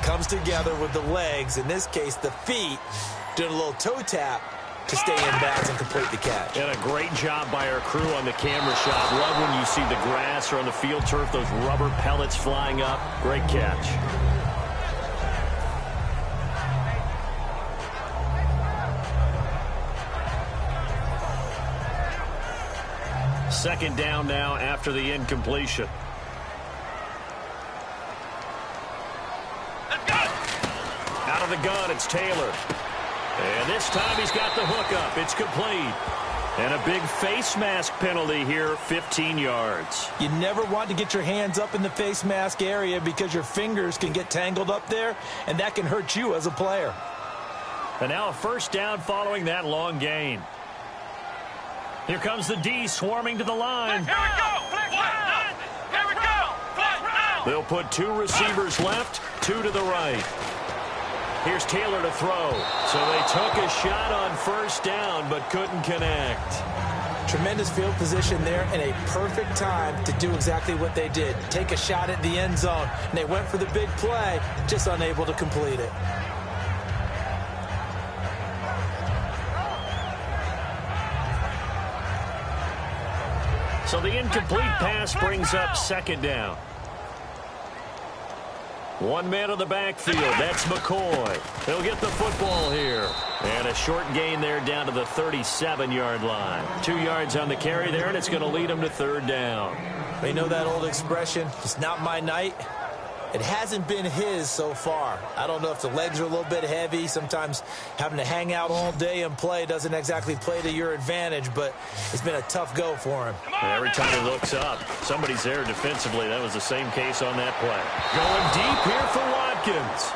comes together with the legs, in this case the feet, doing a little toe tap to stay in bounds and complete the catch. And a great job by our crew on the camera shot. Love when you see the grass or on the field turf, those rubber pellets flying up. Great catch. Second down now after the incompletion. Out of the gun, it's Taylor. And this this time he's got the hook up. It's complete. And a big face mask penalty here, 15 yards. You never want to get your hands up in the face mask area because your fingers can get tangled up there, and that can hurt you as a player. And now a first down following that long gain. Here comes the D swarming to the line. Here we go. Flex round. Here we go. Flex round. They'll put 2 receivers left, 2 to the right. Here's Taylor to throw. So they took a shot on first down but couldn't connect. Tremendous field position there and a perfect time to do exactly what they did. Take a shot at the end zone. And they went for the big play, just unable to complete it. So the incomplete pass brings up second down. 1 man on the backfield. That's McCoy. He'll get the football here. And a short gain there down to the 37-yard line. 2 yards on the carry there, and it's going to lead him to third down. They know that old expression, it's not my night. It hasn't been his so far. I don't know if the legs are a little bit heavy. Sometimes having to hang out all day and play doesn't exactly play to your advantage, but it's been a tough go for him. And every time he looks up, somebody's there defensively. That was the same case on that play. Going deep here for Watkins.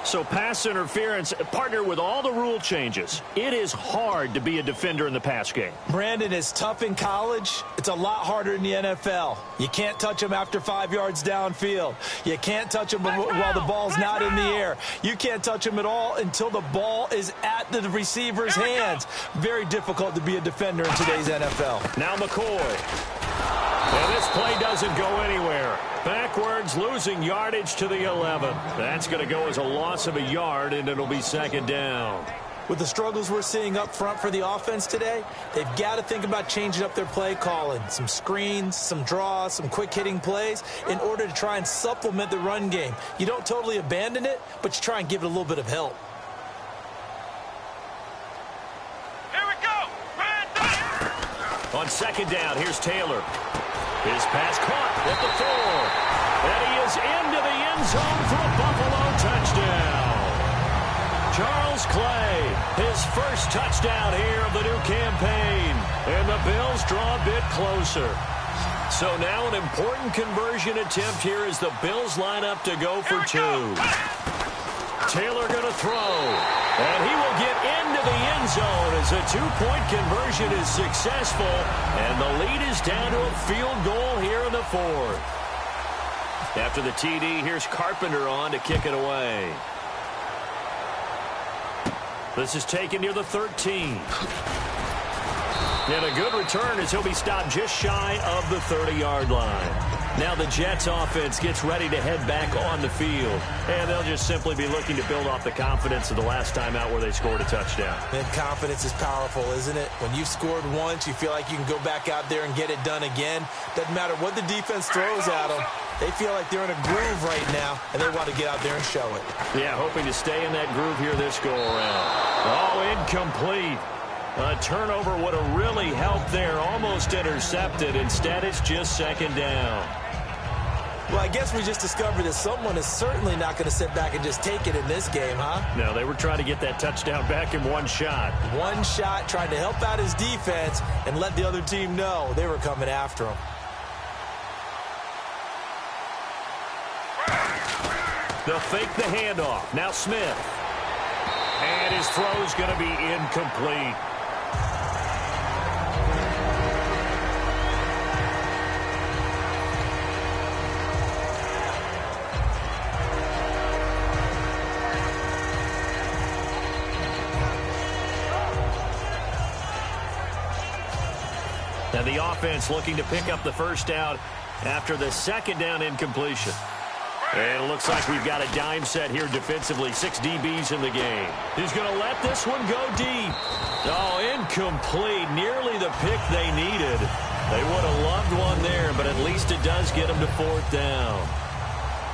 So pass interference, partner with all the rule changes. It is hard to be a defender in the pass game. Brandon, is tough in college. It's a lot harder in the NFL. You can't touch him after 5 yards downfield. You can't touch him while the ball's not in the air. You can't touch him at all until the ball is at the receiver's hands. Very difficult to be a defender in today's NFL. Now McCoy. And this play doesn't go anywhere. Backwards, losing yardage to the 11. That's going to go as a loss of a yard, and it'll be second down. With the struggles we're seeing up front for the offense today, they've got to think about changing up their play calling. Some screens, some draws, some quick-hitting plays in order to try and supplement the run game. You don't totally abandon it, but you try and give it a little bit of help. Here we go. On second down, here's Taylor. His pass caught at the 4. And he is into the end zone for a Buffalo touchdown. Charles Clay, his first touchdown here of the new campaign. And the Bills draw a bit closer. So now an important conversion attempt here as the Bills line up to go for 2. Taylor going to throw. And he will get into the end zone as a 2-point conversion is successful. And the lead is down to a field goal here in the 4th. After the TD, here's Carpenter on to kick it away. This is taken near the 13. And a good return as he'll be stopped just shy of the 30-yard line. Now the Jets offense gets ready to head back on the field. And they'll just simply be looking to build off the confidence of the last time out where they scored a touchdown. And confidence is powerful, isn't it? When you've scored once, you feel like you can go back out there and get it done again. Doesn't matter what the defense throws at them. They feel like they're in a groove right now, and they want to get out there and show it. Yeah, hoping to stay in that groove here this go-around. Oh, incomplete. A turnover would have really helped there. Almost intercepted. Instead, it's just second down. Well, I guess we just discovered that someone is certainly not going to sit back and just take it in this game, huh? No, they were trying to get that touchdown back in one shot. One shot, trying to help out his defense and let the other team know they were coming after him. They'll fake the handoff. Now Smith. And his throw's going to be incomplete. And the offense looking to pick up the first down after the second down incompletion. And it looks like we've got a dime set here defensively. 6 DBs in the game. He's going to let this one go deep. Oh, incomplete. Nearly the pick they needed. They would have loved one there, but at least it does get them to fourth down.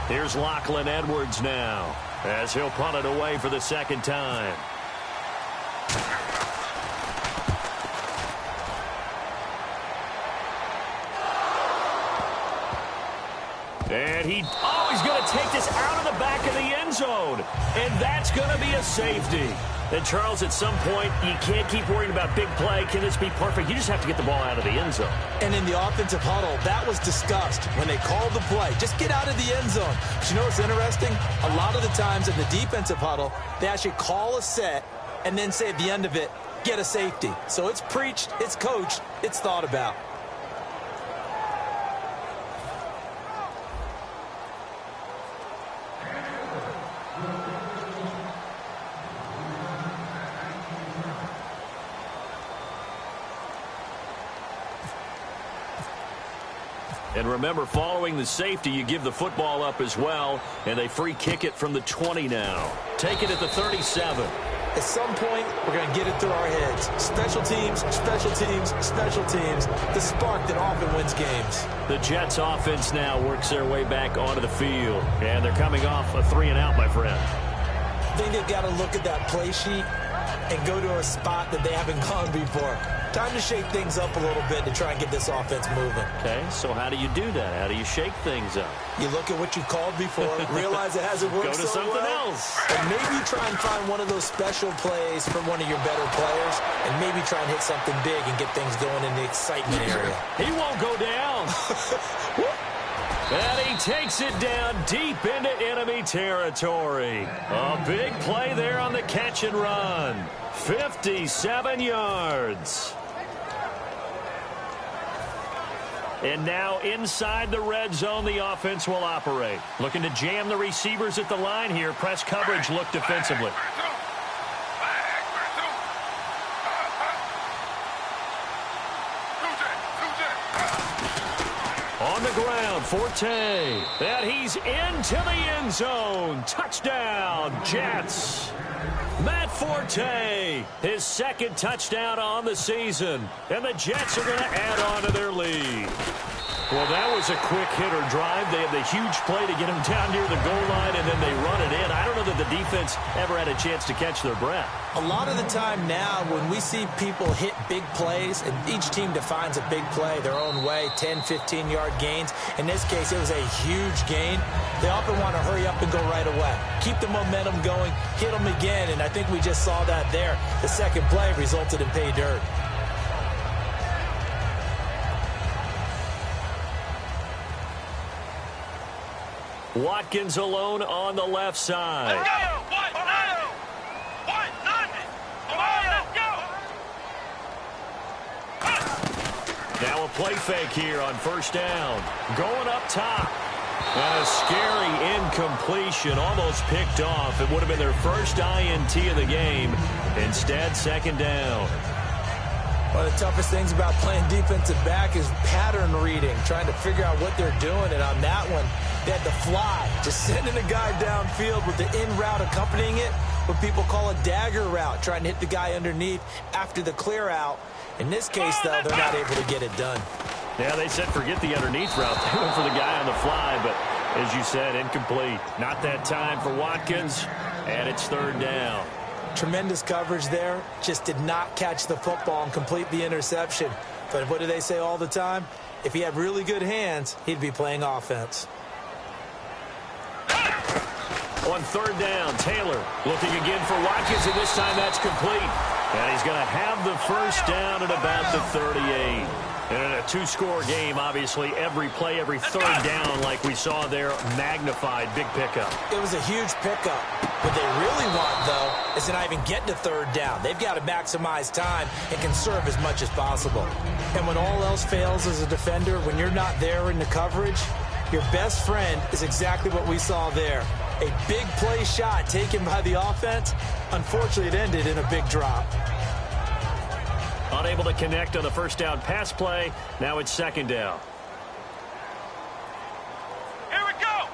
Here's Lachlan Edwards now as he'll punt it away for the second time. And he's going to take this out of the back of the end zone. And that's going to be a safety. And, Charles, at some point, you can't keep worrying about big play. Can this be perfect? You just have to get the ball out of the end zone. And in the offensive huddle, that was discussed when they called the play. Just get out of the end zone. But you know what's interesting? A lot of the times in the defensive huddle, they actually call a set and then say at the end of it, get a safety. So it's preached, it's coached, it's thought about. And remember, following the safety, you give the football up as well, and they free kick it from the 20 now. Take it at the 37. At some point, we're going to get it through our heads. Special teams, special teams, special teams. The spark that often wins games. The Jets offense now works their way back onto the field. And they're coming off a 3-and-out, my friend. I think they've got to look at that play sheet and go to a spot that they haven't gone before. Time to shake things up a little bit to try and get this offense moving. Okay, so how do you do that? How do you shake things up? You look at what you called before, realize it hasn't worked so well. Go to something else. And maybe try and find one of those special plays from one of your better players, and maybe try and hit something big and get things going in the excitement area. He won't go down. And he takes it down deep into enemy territory. A big play there on the catch and run. 57 yards. And now inside the red zone, the offense will operate. Looking to jam the receivers at the line here. Press coverage look defensively. On the ground, Forte. And he's into the end zone. Touchdown, Jets. Matt Forte, his second touchdown on the season. And the Jets are going to add on to their lead. Well, that was a quick hitter drive. They had the huge play to get him down near the goal line, and then they run it in. I don't know that the defense ever had a chance to catch their breath. A lot of the time now when we see people hit big plays, and each team defines a big play their own way, 10, 15-yard gains. In this case, it was a huge gain. They often want to hurry up and go right away. Keep the momentum going, hit them again, and I think we just saw that there. The second play resulted in pay dirt. Watkins alone on the left side. Let's go! Come on, let's go! Now a play fake here on first down. Going up top. And a scary incompletion, almost picked off. It would have been their first INT of the game. Instead, second down. One of the toughest things about playing defensive back is pattern reading, trying to figure out what they're doing. And on that one, they had to fly, just sending a guy downfield with the in route accompanying it, what people call a dagger route, trying to hit the guy underneath after the clear out. In this case, though, they're not able to get it done. Yeah, they said forget the underneath route. They went for the guy on the fly, but as you said, incomplete. Not that time for Watkins, and it's third down. Tremendous coverage there. Just did not catch the football and complete the interception. But what do they say all the time? If he had really good hands, he'd be playing offense. On third down, Taylor looking again for Watkins, and this time that's complete. And he's going to have the first down at about the 38. And in a two-score game, obviously, every play, every third down, like we saw there, magnified, big pickup. It was a huge pickup. What they really want, though, is to not even get to third down. They've got to maximize time and conserve as much as possible. And when all else fails as a defender, when you're not there in the coverage, your best friend is exactly what we saw there. A big play shot taken by the offense. Unfortunately, it ended in a big drop. Unable to connect on the first down pass play. Now it's second down. Here we go!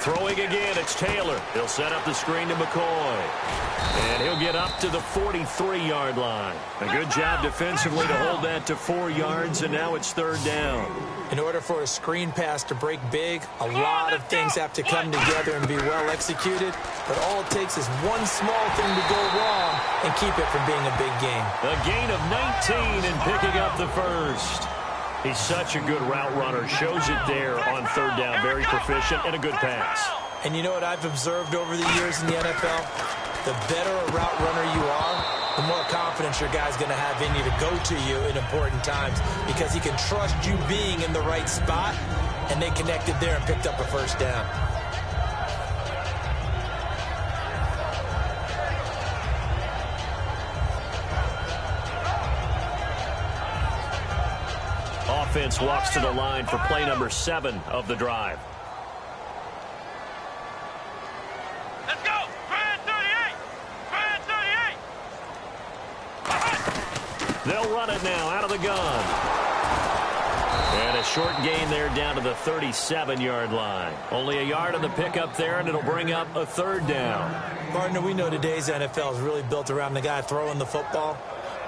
Throwing again, it's Taylor. He'll set up the screen to McCoy. And he'll get up to the 43-yard line. A good job defensively to hold that to 4 yards, and now it's third down. In order for a screen pass to break big, a lot of things have to come together and be well executed. But all it takes is one small thing to go wrong and keep it from being a big game. A gain of 19 and picking up the first. He's such a good route runner. Shows it there on third down. Very proficient and a good pass. And you know what I've observed over the years in the NFL? The better a route runner you are, the more confidence your guy's going to have in you to go to you in important times because he can trust you being in the right spot, and they connected there and picked up a first down. Offense walks to the line for play number 7 of the drive. Let's go. Grand 38. Grand 38. They'll run it now out of the gun. And a short gain there down to the 37-yard line. Only a yard on the pickup there, and it'll bring up a third down. Partner, we know today's NFL is really built around the guy throwing the football.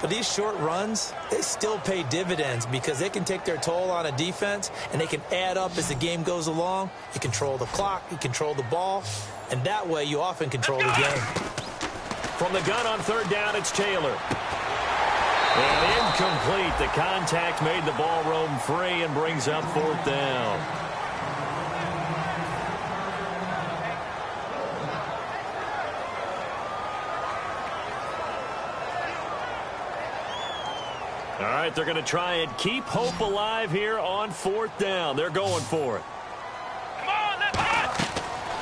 But these short runs, they still pay dividends because they can take their toll on a defense, and they can add up as the game goes along. You control the clock, you control the ball, and that way you often control the game. From the gun on third down, it's Taylor. And incomplete. The contact made the ball roam free and brings up fourth down. All right, they're going to try and keep hope alive here on fourth down. They're going for it. Come on, let's go.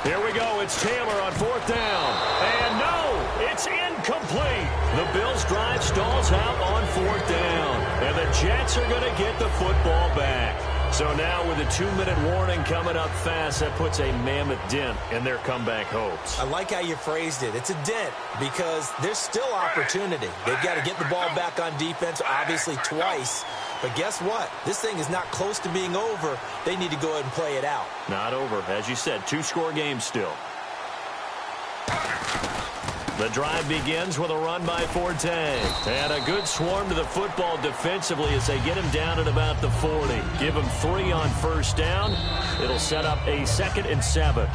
Here we go. It's Taylor on fourth down. And no, it's incomplete. The Bills' drive stalls out on fourth down. And the Jets are going to get the football back. So now with a 2-minute warning coming up fast, that puts a mammoth dent in their comeback hopes. I like how you phrased it. It's a dent because there's still opportunity. They've got to get the ball back on defense, obviously twice. But guess what? This thing is not close to being over. They need to go ahead and play it out. Not over. As you said, 2-score game still. The drive begins with a run by Forte. And a good swarm to the football defensively as they get him down at about the 40. Give him 3 on first down. It'll set up a 2nd and 7.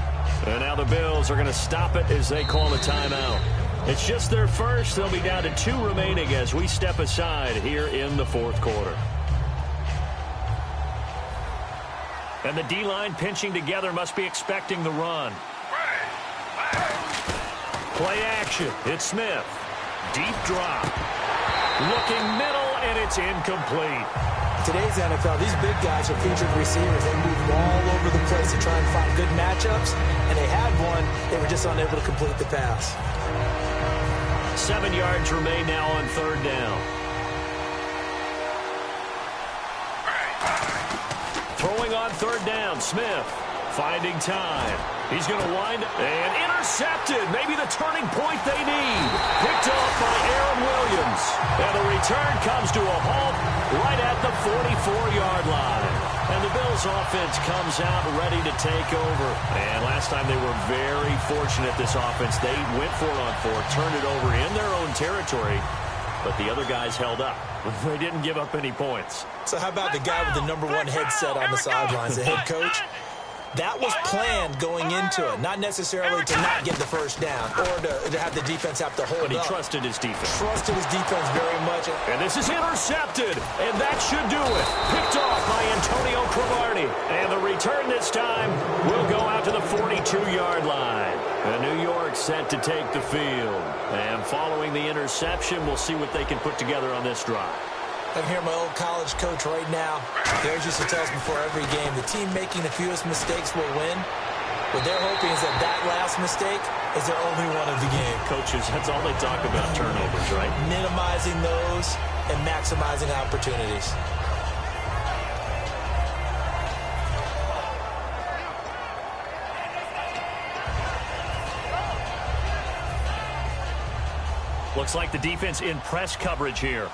And now the Bills are going to stop it as they call a timeout. It's just their first. They'll be down to 2 remaining as we step aside here in the fourth quarter. And the D-line pinching together must be expecting the run. Play action. It's Smith. Deep drop. Looking middle, and it's incomplete. Today's NFL, these big guys are featured receivers. They move all over the place to try and find good matchups, and they had one. They were just unable to complete the pass. 7 yards remain now on third down. Throwing on third down, Smith. Finding time. He's going to wind up and intercepted. Maybe the turning point they need. Picked off by Aaron Williams. And the return comes to a halt right at the 44-yard line. And the Bills offense comes out ready to take over. And last time they were very fortunate, this offense. They went for it on 4, turned it over in their own territory. But the other guys held up. They didn't give up any points. So how about the guy with the number 1 headset on the sidelines, the head coach? That was planned going into it, not necessarily to not get the first down or to have the defense have to hold up. But he trusted his defense. Trusted his defense very much. And this is intercepted, and that should do it. Picked off by Antonio Cromartie. And the return this time will go out to the 42-yard line. And New York set to take the field. And following the interception, we'll see what they can put together on this drive. I'm here, my old college coach right now. He always used to tell us before every game, the team making the fewest mistakes will win. What they're hoping is that last mistake is their only one of the game. Coaches, that's all they talk about, turnovers, right? Minimizing those and maximizing opportunities. Looks like the defense in press coverage here.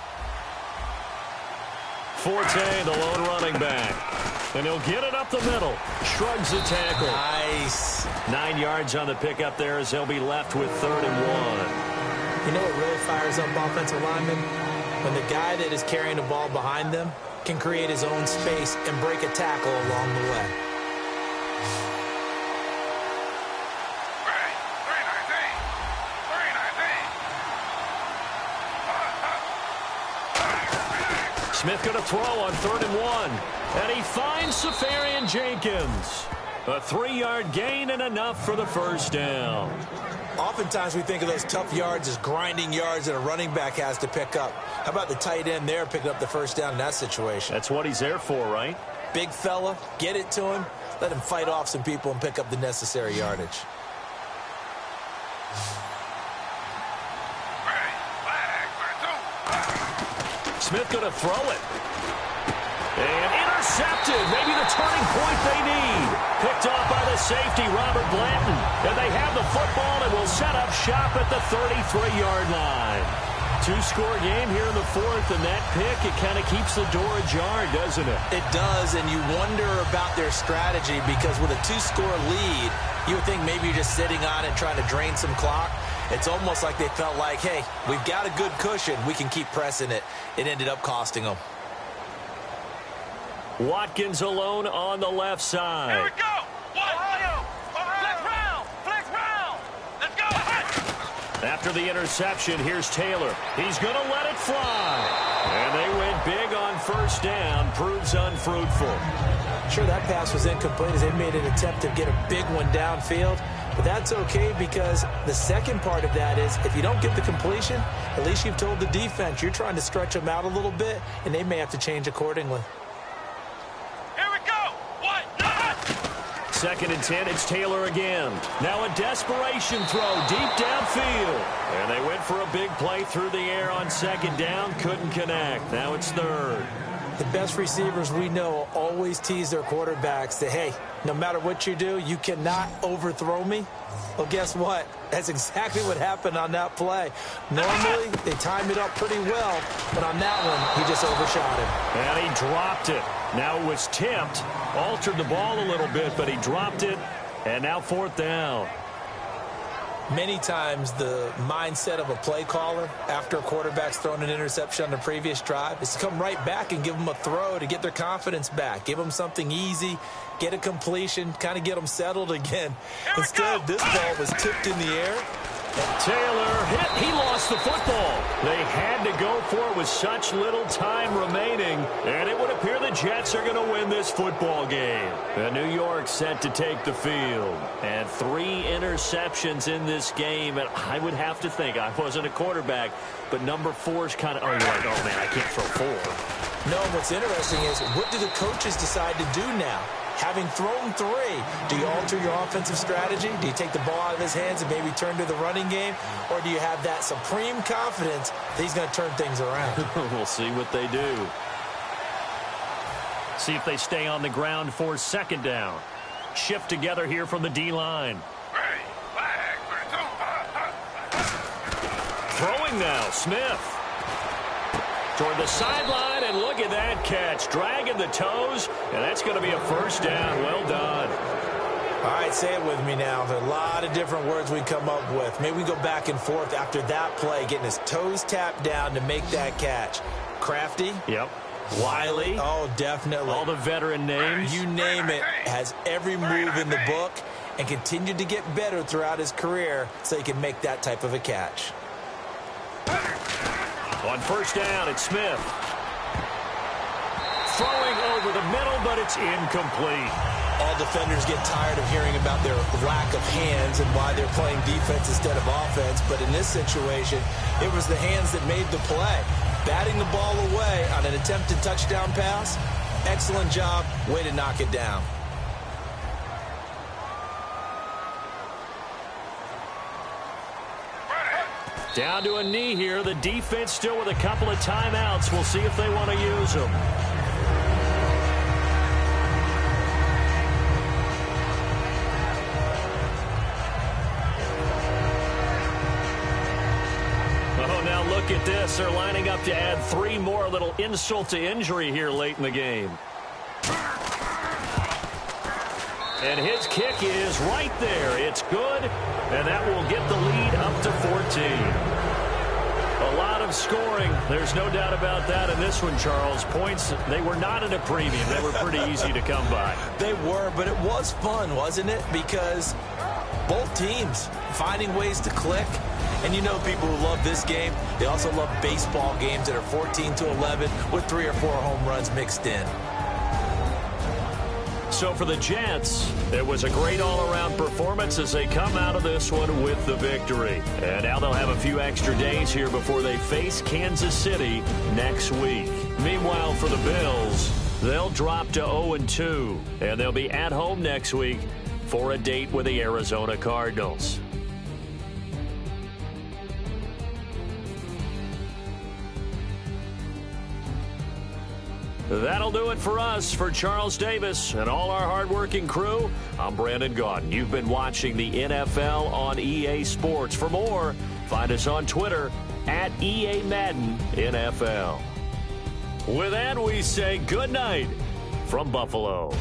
Forte, the lone running back. And he'll get it up the middle. Shrugs the tackle. Nice. 9 yards on the pickup there as they'll be left with 3rd and 1. You know what really fires up offensive linemen? When the guy that is carrying the ball behind them can create his own space and break a tackle along the way. Smith going to throw on 3rd and 1. And he finds Safarian Jenkins. A 3-yard gain and enough for the first down. Oftentimes we think of those tough yards as grinding yards that a running back has to pick up. How about the tight end there picking up the first down in that situation? That's what he's there for, right? Big fella, get it to him, let him fight off some people and pick up the necessary yardage. Smith going to throw it. And intercepted. Maybe the turning point they need. Picked off by the safety, Robert Blanton. And they have the football and will set up shop at the 33-yard line. 2-score game here in the 4th, and that pick, it kind of keeps the door ajar, doesn't it? It does, and you wonder about their strategy because with a 2-score lead, you would think maybe you're just sitting on it trying to drain some clock. It's almost like they felt like, hey, we've got a good cushion. We can keep pressing it. It ended up costing them. Watkins alone on the left side. Here we go. Flex round. Flex round. Let's go. After the interception, here's Taylor. He's going to let it fly. And they went big on first down. Proves unfruitful. Sure, that pass was incomplete as they made an attempt to get a big one downfield. But that's okay because the second part of that is if you don't get the completion, at least you've told the defense you're trying to stretch them out a little bit, and they may have to change accordingly. Here we go. 2nd and 10, it's Taylor again. Now a desperation throw deep downfield. And they went for a big play through the air on 2nd down. Couldn't connect. Now it's 3rd. The best receivers we know always tease their quarterbacks that, hey, no matter what you do, you cannot overthrow me. Well, guess what? That's exactly what happened on that play. Normally, they timed it up pretty well, but on that one, he just overshot him. And he dropped it. Now it was tipped, altered the ball a little bit, but he dropped it, and now 4th down. Many times the mindset of a play caller after a quarterback's thrown an interception on the previous drive is to come right back and give them a throw to get their confidence back. Give them something easy, get a completion, kind of get them settled again. Instead, this ball was tipped in the air. Taylor hit. He lost the football. They had to go for it with such little time remaining, and it would appear the Jets are going to win this football game. The New York set to take the field, and 3 interceptions in this game, and I would have to think, I wasn't a quarterback, but number 4 is kind of, you're like, oh man, I can't throw 4. No, what's interesting is what do the coaches decide to do now? Having thrown 3, do you alter your offensive strategy? Do you take the ball out of his hands and maybe turn to the running game? Or do you have that supreme confidence that he's going to turn things around? We'll see what they do. See if they stay on the ground for 2nd down. Shift together here from the D-line. Throwing now, Smith. Toward the sideline, and look at that catch. Dragging the toes, and that's going to be a first down. Well done. All right, say it with me now. There are a lot of different words we come up with. Maybe we go back and forth after that play, getting his toes tapped down to make that catch. Crafty. Yep. Wiley. Oh, definitely. All the veteran names. You name it. Has every move in the book and continued to get better throughout his career so he can make that type of a catch. On first down, it's Smith. Throwing over the middle, but it's incomplete. All defenders get tired of hearing about their lack of hands and why they're playing defense instead of offense. But in this situation, it was the hands that made the play. Batting the ball away on an attempted touchdown pass. Excellent job. Way to knock it down. Down to a knee here. The defense still with a couple of timeouts. We'll see if they want to use them. Oh, now look at this. They're lining up to add 3 more. A little insult to injury here late in the game. And his kick is right there. It's good, and that will get the lead up to 14. A lot of scoring. There's no doubt about that in this one, Charles. Points, they were not at a premium. They were pretty easy to come by. They were, but it was fun, wasn't it? Because both teams finding ways to click. And you know people who love this game, they also love baseball games that are 14-11 with 3 or 4 home runs mixed in. So for the Jets, it was a great all-around performance as they come out of this one with the victory. And now they'll have a few extra days here before they face Kansas City next week. Meanwhile, for the Bills, they'll drop to 0-2, and they'll be at home next week for a date with the Arizona Cardinals. That'll do it for us. For Charles Davis and all our hardworking crew, I'm Brandon Gaudin. You've been watching the NFL on EA Sports. For more, find us on Twitter at EA Madden NFL. With that, we say good night from Buffalo.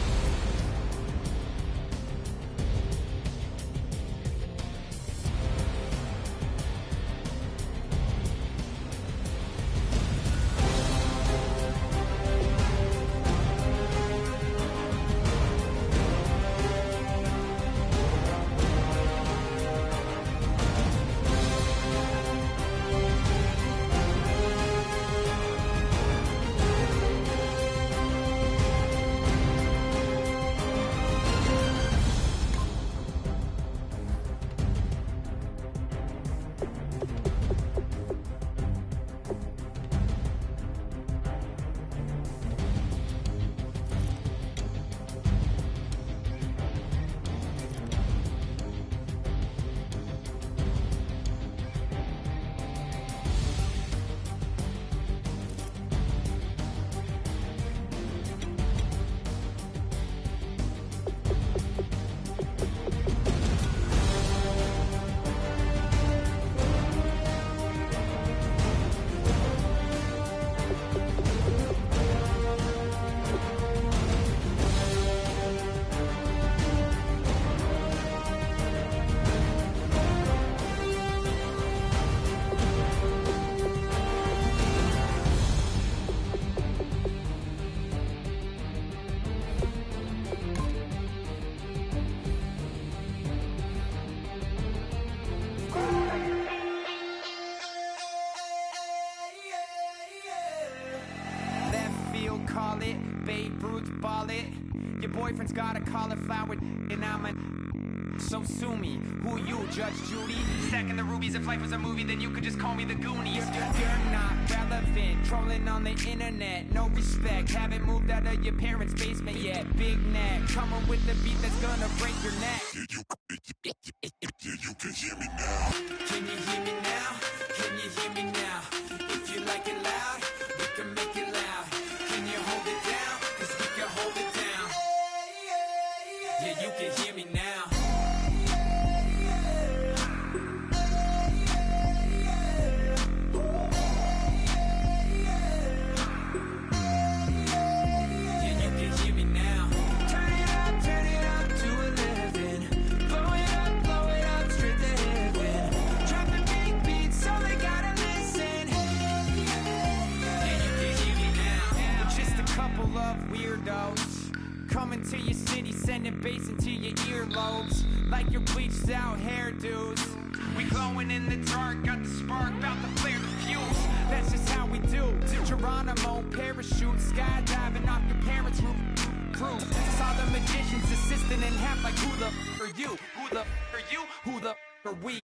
Call it, Babe Ruth ball it. Your boyfriend's got a cauliflower and I'm a... So sue me, who you, Judge Judy? Stacking the rubies, if life was a movie, then you could just call me the Goonies. You're not relevant, trolling on the internet. No respect, haven't moved out of your parents' basement yet. Big neck, coming with the beat that's gonna break your neck. You can hear me now. Can you hear me now? Can you hear me now? If you like it loud, we can make it loud. Can you hold it down? 'Cause we can hold it down. Yeah, you can hear me now. Yeah, you can hear me now. Turn it up to 11. Blow it up straight to heaven. Dropping big beats so they gotta listen. Yeah, you can hear me now. We're just a couple of weirdos coming to your city, sending bass into your earlobes like your bleached out hairdos. We glowing in the dark, got the spark, about to flare the fuse. That's just how we do. Geronimo, parachute, skydiving off your parents' roof. Crew, saw the magician's assistant and half like who the are you? Who the are you? Who the are we?